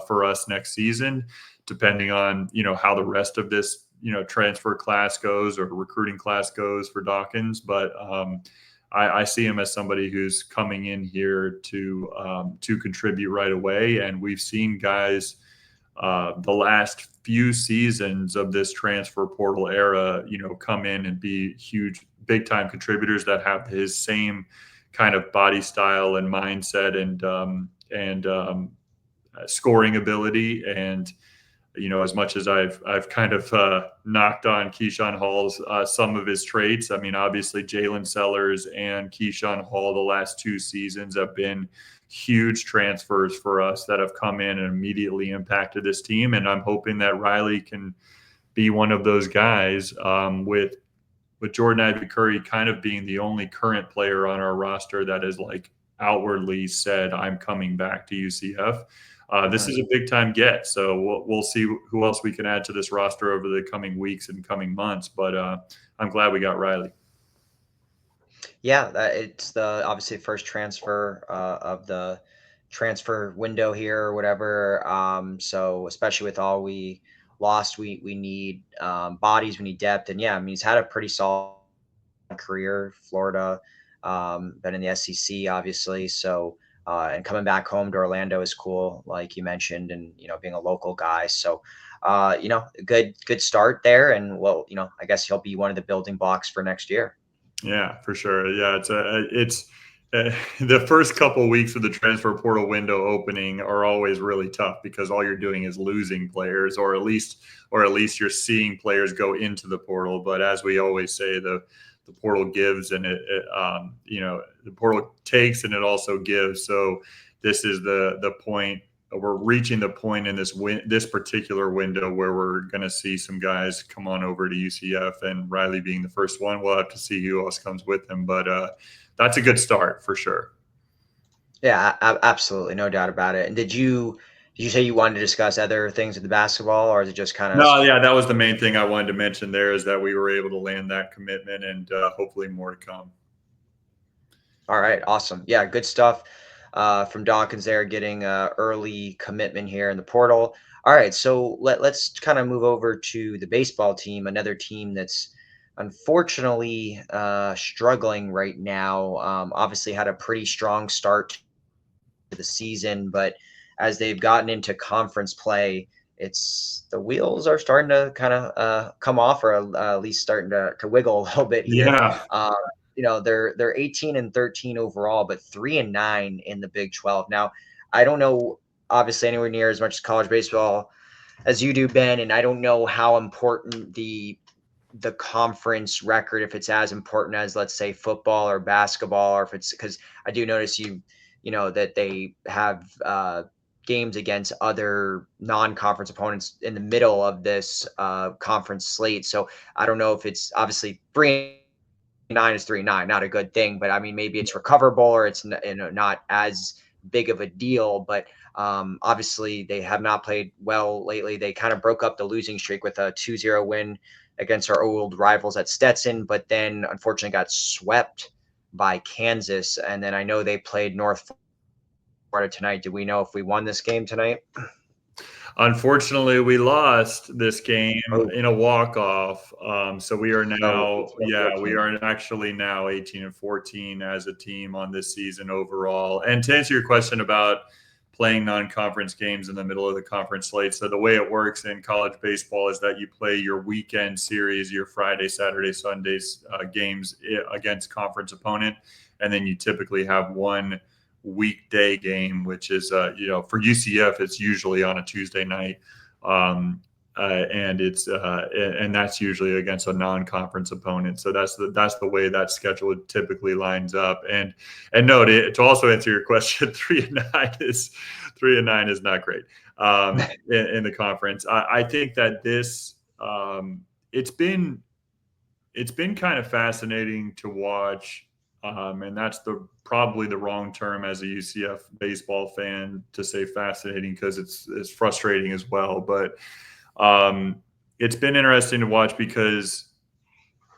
for us next season, depending on, how the rest of this, transfer class goes or recruiting class goes for Dawkins. But I see him as somebody who's coming in here to contribute right away. And we've seen guys the last few seasons of this transfer portal era, come in and be huge, big time contributors that have his same kind of body style and mindset and scoring ability. And as much as I've kind of knocked on Keyshawn Hall's some of his traits, I mean, obviously Jalen Sellers and Keyshawn Hall the last 2 seasons have been huge transfers for us that have come in and immediately impacted this team. And I'm hoping that Riley can be one of those guys, with Jordan Ivy Curry kind of being the only current player on our roster that is like outwardly said, I'm coming back to UCF. This is a big time get, so we'll see who else we can add to this roster over the coming weeks and coming months. But I'm glad we got Riley. Yeah, it's the obviously first transfer of the transfer window here or whatever. So especially with all we lost, we need bodies, we need depth, and yeah, I mean he's had a pretty solid career, Florida, been in the SEC obviously. So and coming back home to Orlando is cool, like you mentioned, and being a local guy. So good start there, and well, I guess he'll be one of the building blocks for next year. Yeah, for sure. Yeah, it's the first couple weeks of the transfer portal window opening are always really tough because all you're doing is losing players, or at least you're seeing players go into the portal. But as we always say, the portal gives, and the portal takes, and it also gives. So this is the point we're reaching the point in this particular window where we're going to see some guys come on over to UCF, and Riley being the first one. We'll have to see who else comes with him, but that's a good start for sure. Yeah, absolutely, no doubt about it. And did you say you wanted to discuss other things with the basketball, or is it just kind of? No, yeah, that was the main thing I wanted to mention there, is that we were able to land that commitment, and hopefully more to come. All right, awesome. Yeah, good stuff from Dawkins there, getting early commitment here in the portal. All right, so let's kind of move over to the baseball team, another team that's unfortunately struggling right now. Obviously had a pretty strong start to the season, but as they've gotten into conference play, it's the wheels are starting to kind of come off, or at least starting to wiggle a little bit here. Yeah. They're 18-13 overall, but 3-9 in the Big 12. Now, I don't know, obviously, anywhere near as much as college baseball as you do, Ben, and I don't know how important the conference record, if it's as important as, let's say, football or basketball, or if it's, because I do notice that they have games against other non-conference opponents in the middle of this conference slate. So I don't know if it's, obviously 3-9 is 3-9, not a good thing, but I mean, maybe it's recoverable, or it's not as big of a deal. But obviously they have not played well lately. They kind of broke up the losing streak with a 2-0 win against our old rivals at Stetson, but then unfortunately got swept by Kansas. And then I know they played North Florida tonight. Do we know if we won this game tonight? Unfortunately, we lost this game in a walk-off. So we are now, we are actually now 18-14 as a team on this season overall. And to answer your question about playing non-conference games in the middle of the conference slate, so the way it works in college baseball is that you play your weekend series, your Friday, Saturday, Sundays games against conference opponent, and then you typically have one weekday game, which is for UCF it's usually on a Tuesday night, and it's and that's usually against a non-conference opponent. So that's the way that schedule typically lines up. And no, to also answer your question, 3-9 is not great in the conference. I think that this it's been kind of fascinating to watch. And that's probably the wrong term as a UCF baseball fan to say fascinating, because it's frustrating as well. But it's been interesting to watch, because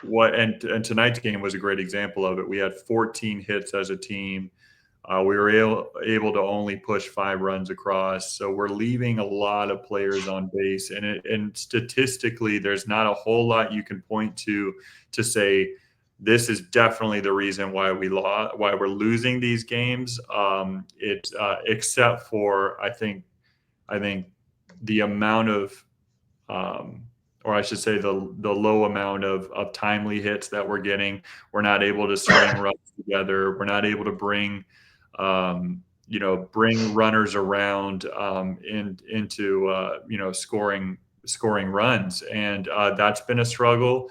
and tonight's game was a great example of it. We had 14 hits as a team. We were able to only push 5 runs across. So we're leaving a lot of players on base. And statistically, there's not a whole lot you can point to say, this is definitely the reason why we're losing these games. Except for, I think the amount of, or I should say the low amount of timely hits that we're getting. We're not able to string runs together. We're not able to bring runners around into scoring runs, and that's been a struggle.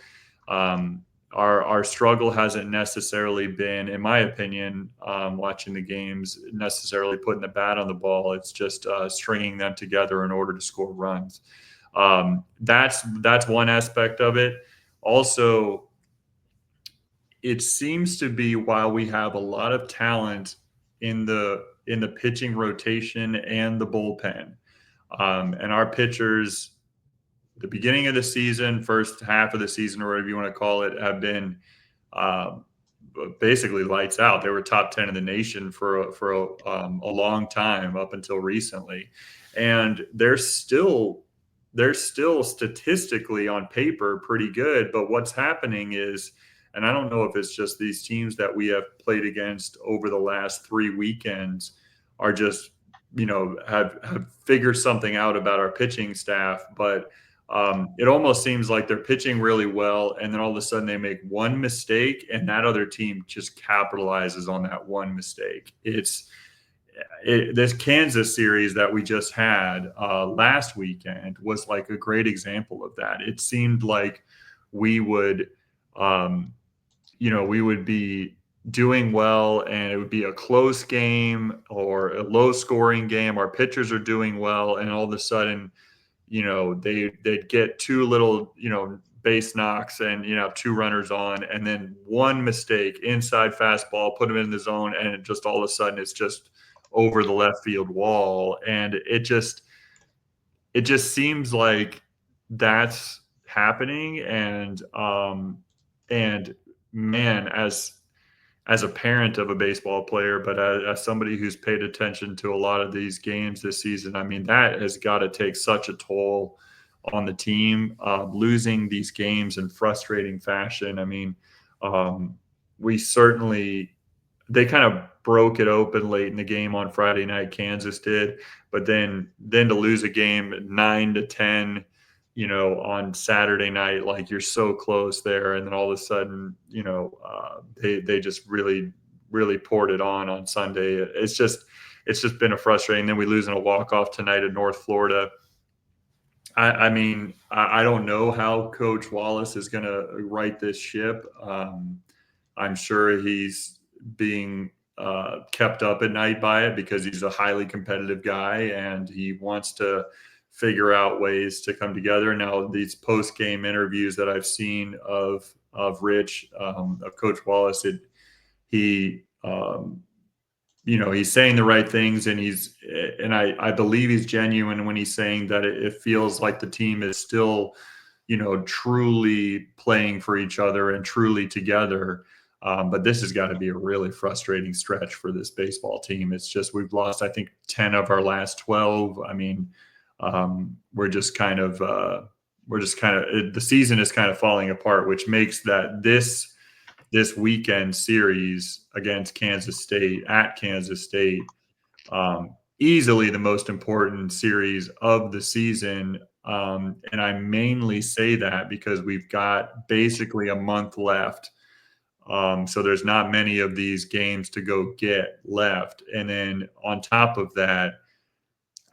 Our struggle hasn't necessarily been, in my opinion, watching the games, necessarily putting the bat on the ball. It's just stringing them together in order to score runs. That's one aspect of it. Also, it seems to be, while we have a lot of talent in the pitching rotation and the bullpen, and our pitchers, the beginning of the season, first half of the season, or whatever you want to call it, have been basically lights out. They were top 10 in the nation for a long time, up until recently, and they're still statistically on paper pretty good. But what's happening is, and I don't know if it's just these teams that we have played against over the last 3 weekends are just have figured something out about our pitching staff, but it almost seems like they're pitching really well, and then all of a sudden they make one mistake, and that other team just capitalizes on that one mistake. This Kansas series that we just had last weekend was like a great example of that. It seemed like we would be doing well, and it would be a close game or a low scoring game. Our pitchers are doing well, and all of a sudden, they'd get two little, base knocks and, two runners on, and then one mistake, inside fastball, put them in the zone, and it just all of a sudden it's just over the left field wall. And it just seems like that's happening. And man, as a parent of a baseball player, but as somebody who's paid attention to a lot of these games this season, I mean, that has got to take such a toll on the team, losing these games in frustrating fashion. I mean, they kind of broke it open late in the game on Friday night, Kansas did, but then to lose a game 9-10, on Saturday night, like, you're so close there. And then all of a sudden, they just really, really poured it on Sunday. It's just been a frustrating. Then we lose in a walk-off tonight at North Florida. I mean, I don't know how Coach Wallace is going to right this ship. I'm sure he's being kept up at night by it because he's a highly competitive guy and he wants to figure out ways to come together. Now, these post-game interviews that I've seen of Rich, of Coach Wallace, he's saying the right things, and I believe he's genuine when he's saying that it feels like the team is still, truly playing for each other and truly together. But this has got to be a really frustrating stretch for this baseball team. It's just, we've lost, I think, 10 of our last 12. I mean, we're just kind of the season is kind of falling apart, which makes that this weekend series against Kansas State at Kansas State easily the most important series of the season. And I mainly say that because we've got basically a month left. So there's not many of these games to go get left. And then on top of that,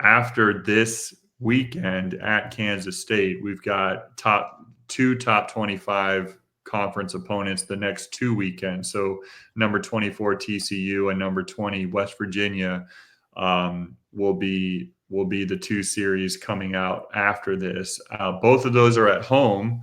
after this weekend at Kansas State, we've got top 25 conference opponents the next 2 weekends. So number 24 TCU and number 20 West Virginia will be the two series coming out after this. Both of those are at home,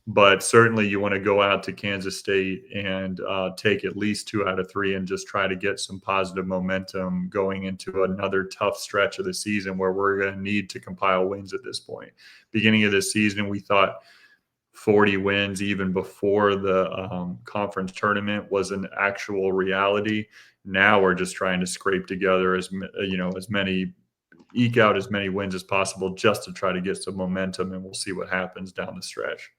but certainly you want to go out to Kansas State and take at least 2 out of 3 and just try to get some positive momentum going into another tough stretch of the season where we're going to need to compile wins at this point. Beginning of this season, we thought 40 wins even before the conference tournament was an actual reality. Now we're just trying to scrape together eke out as many wins as possible just to try to get some momentum, and we'll see what happens down the stretch.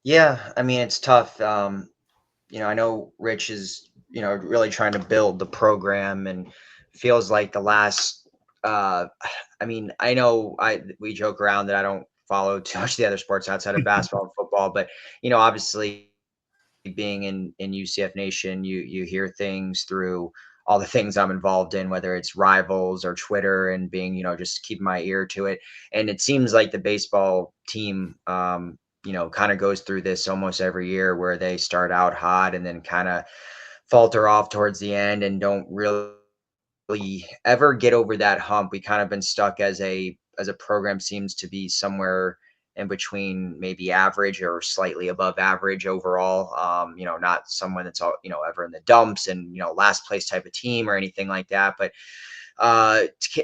Yeah, I mean, it's tough. I know Rich is, really trying to build the program, and feels like the last, I know we joke around that I don't follow too much the other sports outside of basketball and football, but, obviously being in UCF Nation, you hear things through all the things I'm involved in, whether it's rivals or Twitter, and being, just keeping my ear to it. And it seems like the baseball team, kind of goes through this almost every year where they start out hot and then kind of falter off towards the end and don't really ever get over that hump. We kind of been stuck as a program, seems to be somewhere in between, maybe average or slightly above average overall. Not someone that's all, ever in the dumps and, last place type of team or anything like that, but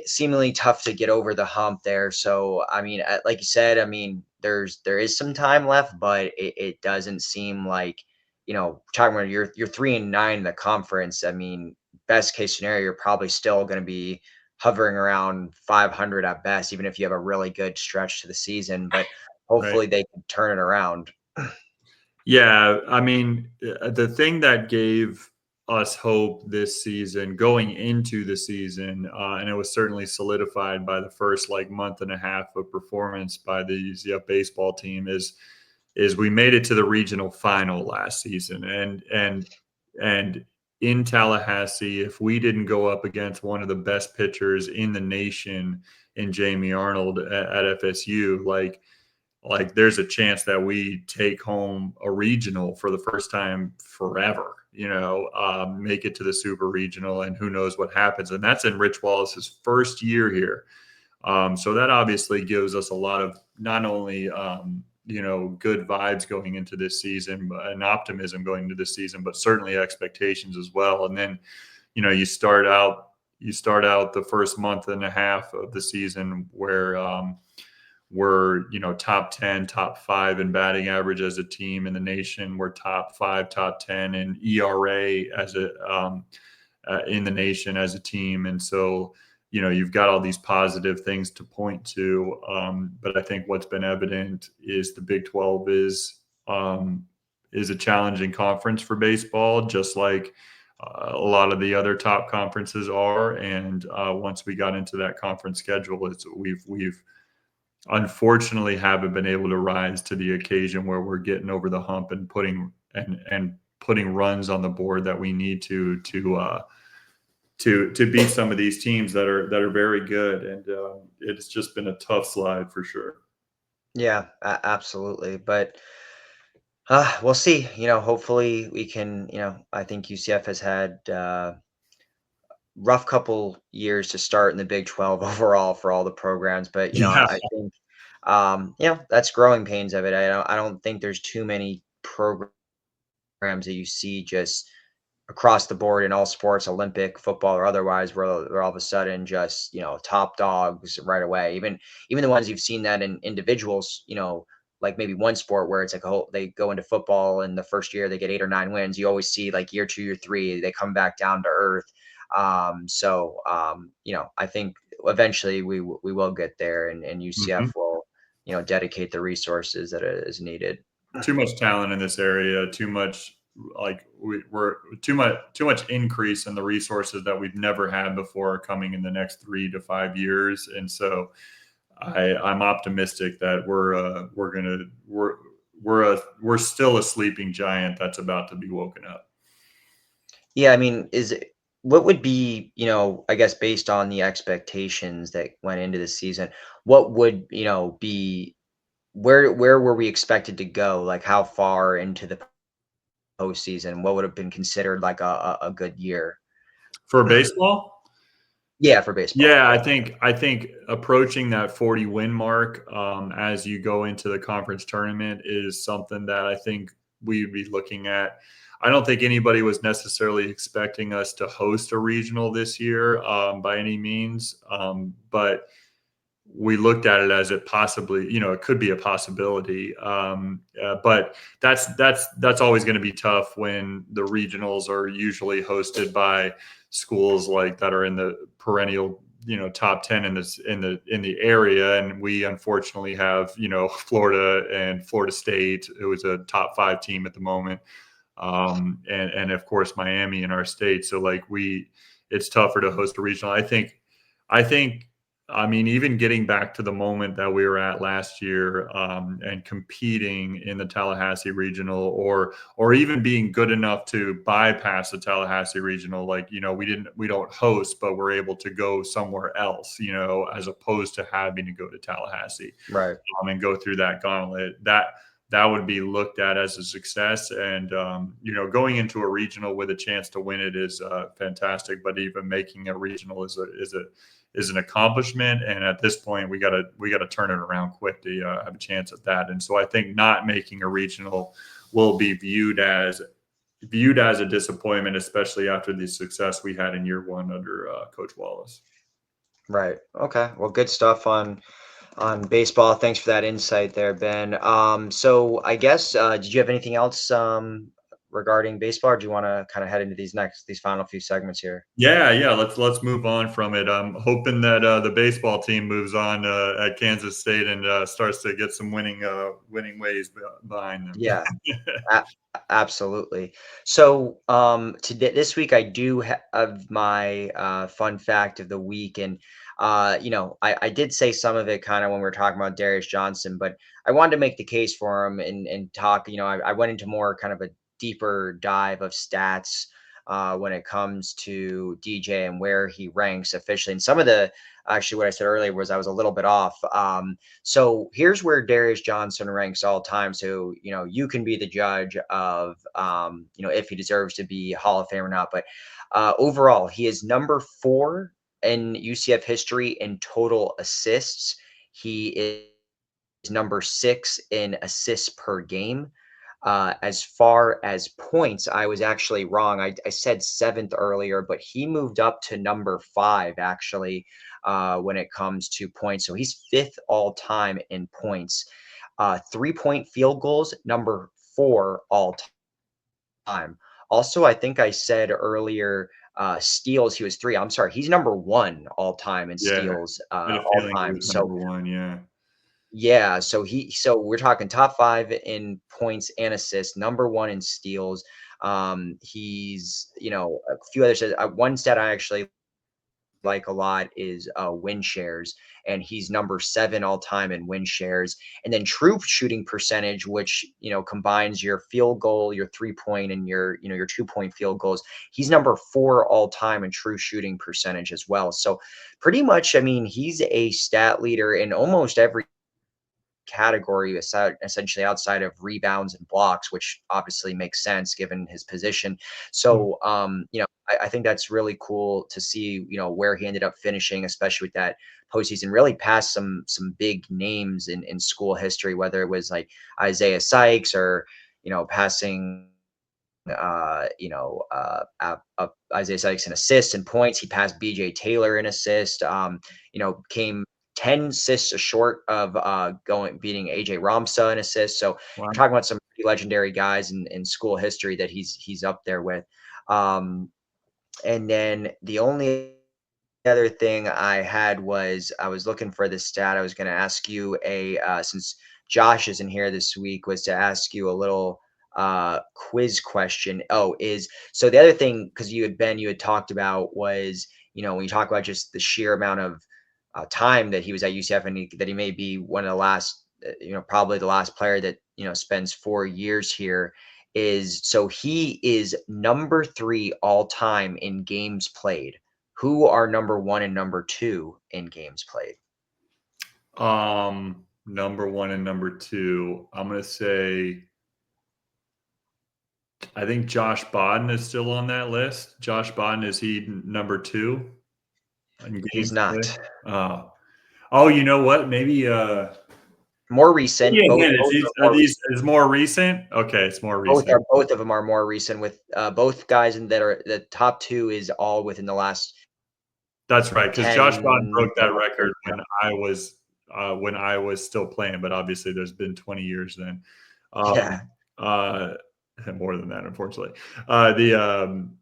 seemingly tough to get over the hump there. So, I mean, like you said, I mean, there is some time left, but it doesn't seem like, talking about you're 3-9 in the conference. I mean, best case scenario, you're probably still going to be hovering around 500 at best, even if you have a really good stretch to the season, but hopefully they can turn it around. Yeah. I mean, the thing that gave us hope this season going into the season, and it was certainly solidified by the first month and a half of performance by the UCF baseball team, is we made it to the regional final last season. And in Tallahassee, if we didn't go up against one of the best pitchers in the nation in Jamie Arnold at FSU, like there's a chance that we take home a regional for the first time forever, make it to the super regional, and who knows what happens. And that's in Rich Wallace's first year here. So that obviously gives us a lot of not only, good vibes going into this season and optimism going into this season, but certainly expectations as well. And then, you start out the first month and a half of the season where we're, top 10, top 5 in batting average as a team in the nation. We're top 5, top 10 in ERA as in the nation as a team. And so, you've got all these positive things to point to. But I think what's been evident is the Big 12 is a challenging conference for baseball, just like a lot of the other top conferences are. And once we got into that conference schedule, we've unfortunately haven't been able to rise to the occasion where we're getting over the hump and putting runs on the board that we need to beat some of these teams that are very good. And it's just been a tough slide for sure. Yeah, absolutely. But we'll see. Hopefully we can. I think UCF has had rough couple years to start in the Big 12 overall for all the programs. But Yeah. I think that's growing pains of it. I don't think there's too many programs that you see just across the board in all sports, Olympic, football, or otherwise, where they're all of a sudden just top dogs right away. Even the ones you've seen that in individuals, like maybe one sport where it's like they go into football and the first year they get 8 or 9 wins. You always see like year 2, year 3, they come back down to earth. I think eventually we will get there, and UCF will dedicate the resources that is needed. Too much talent in this area, too much we're too much increase in the resources that we've never had before coming in the next 3 to 5 years. And so I'm optimistic that we're still a sleeping giant that's about to be woken up. Yeah, I mean, what would be, I guess based on the expectations that went into the season, what would, be where were we expected to go? Like how far into the postseason? What would have been considered like a good year for baseball? Yeah, for baseball. Yeah, I think approaching that 40 win mark as you go into the conference tournament is something that I think we'd be looking at. I don't think anybody was necessarily expecting us to host a regional this year by any means, but we looked at it as it possibly, it could be a possibility. But that's always going to be tough when the regionals are usually hosted by schools like that are in the perennial, top 10 in the area. And we unfortunately have, Florida and Florida State, who is a top 5 team at the moment. And of course, Miami in our state. So it's tougher to host a regional. I mean, even getting back to the moment that we were at last year and competing in the Tallahassee regional or even being good enough to bypass the Tallahassee regional, we don't host, but we're able to go somewhere else, as opposed to having to go to Tallahassee, right? And go through that gauntlet. That would be looked at as a success. And, going into a regional with a chance to win it is fantastic. But even making a regional is an accomplishment. And at this point, we got to turn it around quick to have a chance at that. And so I think not making a regional will be viewed as a disappointment, especially after the success we had in year 1 under Coach Wallace. Right. Okay. Well, good stuff on baseball. Thanks for that insight there, Ben. So I guess did you have anything else regarding baseball, or do you want to kind of head into these final few segments here? Yeah. Let's move on from it. I'm hoping that the baseball team moves on at Kansas State and starts to get some winning ways behind them. Yeah, absolutely. So this week I do have my fun fact of the week, and I did say some of it kind of when we were talking about Darius Johnson, but I wanted to make the case for him and talk. I went into more kind of a deeper dive of stats when it comes to DJ and where he ranks officially. And some of the actually what I said earlier was I was a little bit off. So here's where Darius Johnson ranks all time. So you can be the judge of if he deserves to be Hall of Fame or not. But overall, he is number 4 in UCF history in total assists. He is number 6 in assists per game. As far as points, I was actually wrong. I said 7th earlier, but he moved up to number 5 actually when it comes to points. So he's 5th all time in points. 3-point field goals, number 4 all time. Also, I think I said earlier steals, he was 3. I'm sorry, he's number 1 all time in steals I had a all feeling he time. was So number 1, yeah. yeah, so we're talking top 5 in points and assists, number 1 in steals. He's, a few other stats. One stat I actually like a lot is win shares, and he's number 7 all time in win shares. And then true shooting percentage, which combines your field goal, your 3-point, and your 2-point field goals. He's number 4 all time in true shooting percentage as well. So pretty much, I mean, he's a stat leader in almost every category essentially outside of rebounds and blocks, which obviously makes sense given his position. So I think that's really cool to see where he ended up finishing, especially with that postseason. Really passed some big names in school history, whether it was like Isaiah Sykes or passing Isaiah Sykes in assists and points. He passed BJ Taylor in assist. Came 10 assists short of beating AJ Ramsa in assists. So Wow. we're talking about some pretty legendary guys in school history that he's up there with. And then the only other thing I had was I was looking for this stat. I was going to ask you since Josh isn't here this week, was to ask you a little quiz question. So the other thing, because you had talked about was, when you talk about just the sheer amount of time that he was at UCF and that he may be one of the last, probably the last player that, spends 4 years here so he is number 3 all time in games played. Who are number 1 and number 2 in games played? Number 1 and number 2. I'm going to say, I think Josh Bodden is still on that list. Josh Bodden, is he number 2? He's not. Oh, you know what? Maybe more recent. Is more recent? Okay, it's more recent. Both of them are more recent, with both guys that are the top 2 is all within the last. That's right, because Josh Bodden broke that record when I was still playing, but obviously there's been 20 years then. More than that, unfortunately. Man,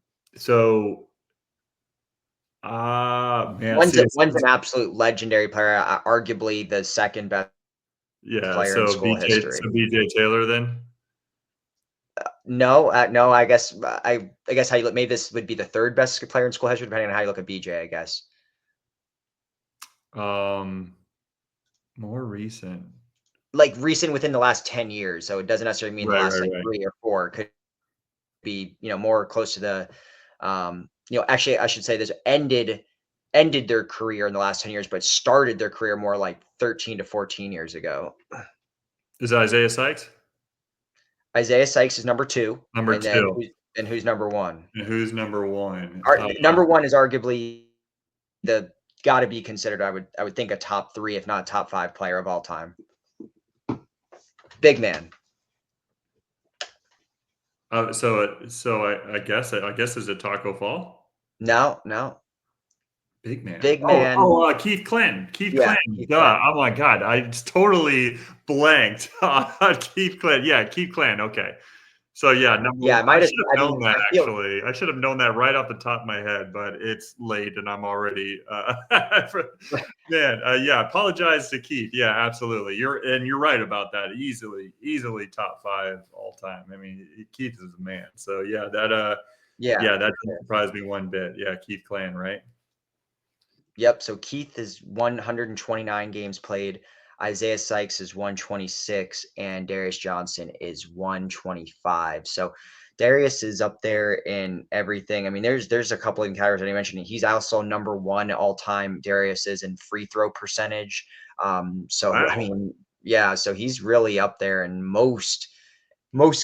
one's an absolute legendary player, arguably the second best player in school history. So BJ Taylor then? No. I guess how you look, maybe this would be the 3rd best player in school history, depending on how you look at BJ. I guess. More recent. Like recent within the last 10 years, so it doesn't necessarily mean the last 3 or 4. It could be more close to the actually I should say this ended their career in the last 10 years, but started their career more like 13 to 14 years ago. Is Isaiah Sykes? Isaiah Sykes is number 2. Number 2. And who's number 1? And who's number 1? Number 1 is arguably got to be considered, I would think, a top 3, if not top 5 player of all time. Big man. So I guess is it Taco Fall? No. Big man. Keith Clinton. Keith Clinton. Oh my God, I totally blanked on Keith Clinton. Yeah, Keith Clinton. Okay. So I should have known that. Actually, I should have known that right off the top of my head, but it's late and I'm already apologize to Keith. Yeah, absolutely. You're right about that. Easily top 5 all time. I mean, Keith is a man. So that doesn't surprise me one bit. Yeah, Keith Clan, right? Yep. So Keith is 129 games played. Isaiah Sykes is 126, and Darius Johnson is 125. So Darius is up there in everything. I mean, there's a couple of categories that I mentioned. He's also number one all time. Darius is in free throw percentage. So Wow. I mean, yeah, so he's really up there in most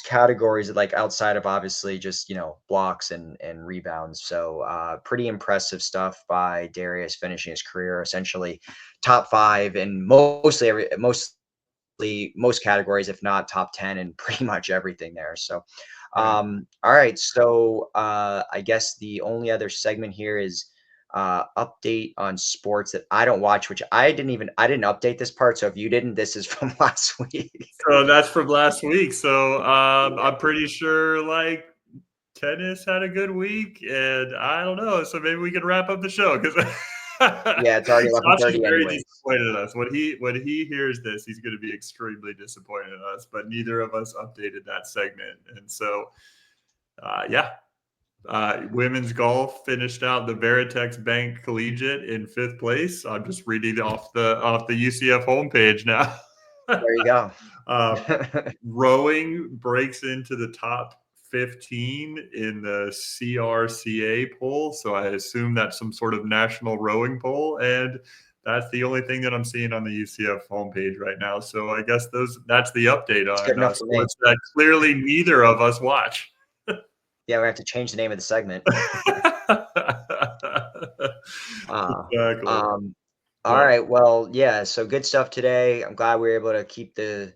categories, like outside of obviously just, blocks and rebounds. So pretty impressive stuff by Darius, finishing his career essentially top 5 in most categories, if not top 10 and pretty much everything there. So Right. all right. So I guess the only other segment here is update on sports that I don't watch, which I didn't update this part. So if you didn't, this is from last week. So that's from last week. So I'm pretty sure like tennis had a good week, and I don't know. So maybe we can wrap up the show because Yeah, it's already Josh is 11:30 very anyways. disappointed in us. When he hears this, he's going to be extremely disappointed in us. But neither of us updated that segment, and so yeah. Women's golf finished out the Veritex Bank Collegiate in 5th place. I'm just reading off the UCF homepage now. There you go. Rowing breaks into the top 15 in the CRCA poll. So I assume that's some sort of national rowing poll. And that's the only thing that I'm seeing on the UCF homepage right now. So I guess that's the update good enough on for me. sports that clearly neither of us watch. Yeah, we have to change the name of the segment. Exactly. All right. Well, yeah. So good stuff today. I'm glad we were able to keep the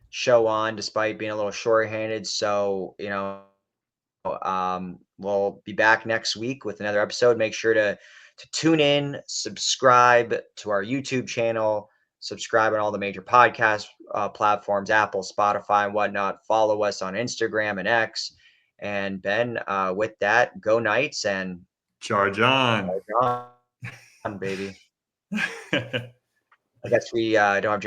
show on despite being a little short-handed. So, we'll be back next week with another episode. Make sure to tune in, subscribe to our YouTube channel, subscribe on all the major podcast platforms, Apple, Spotify, and whatnot. Follow us on Instagram and X. And Ben, with that, go Knights and Charge on. charge on, baby. I guess we don't have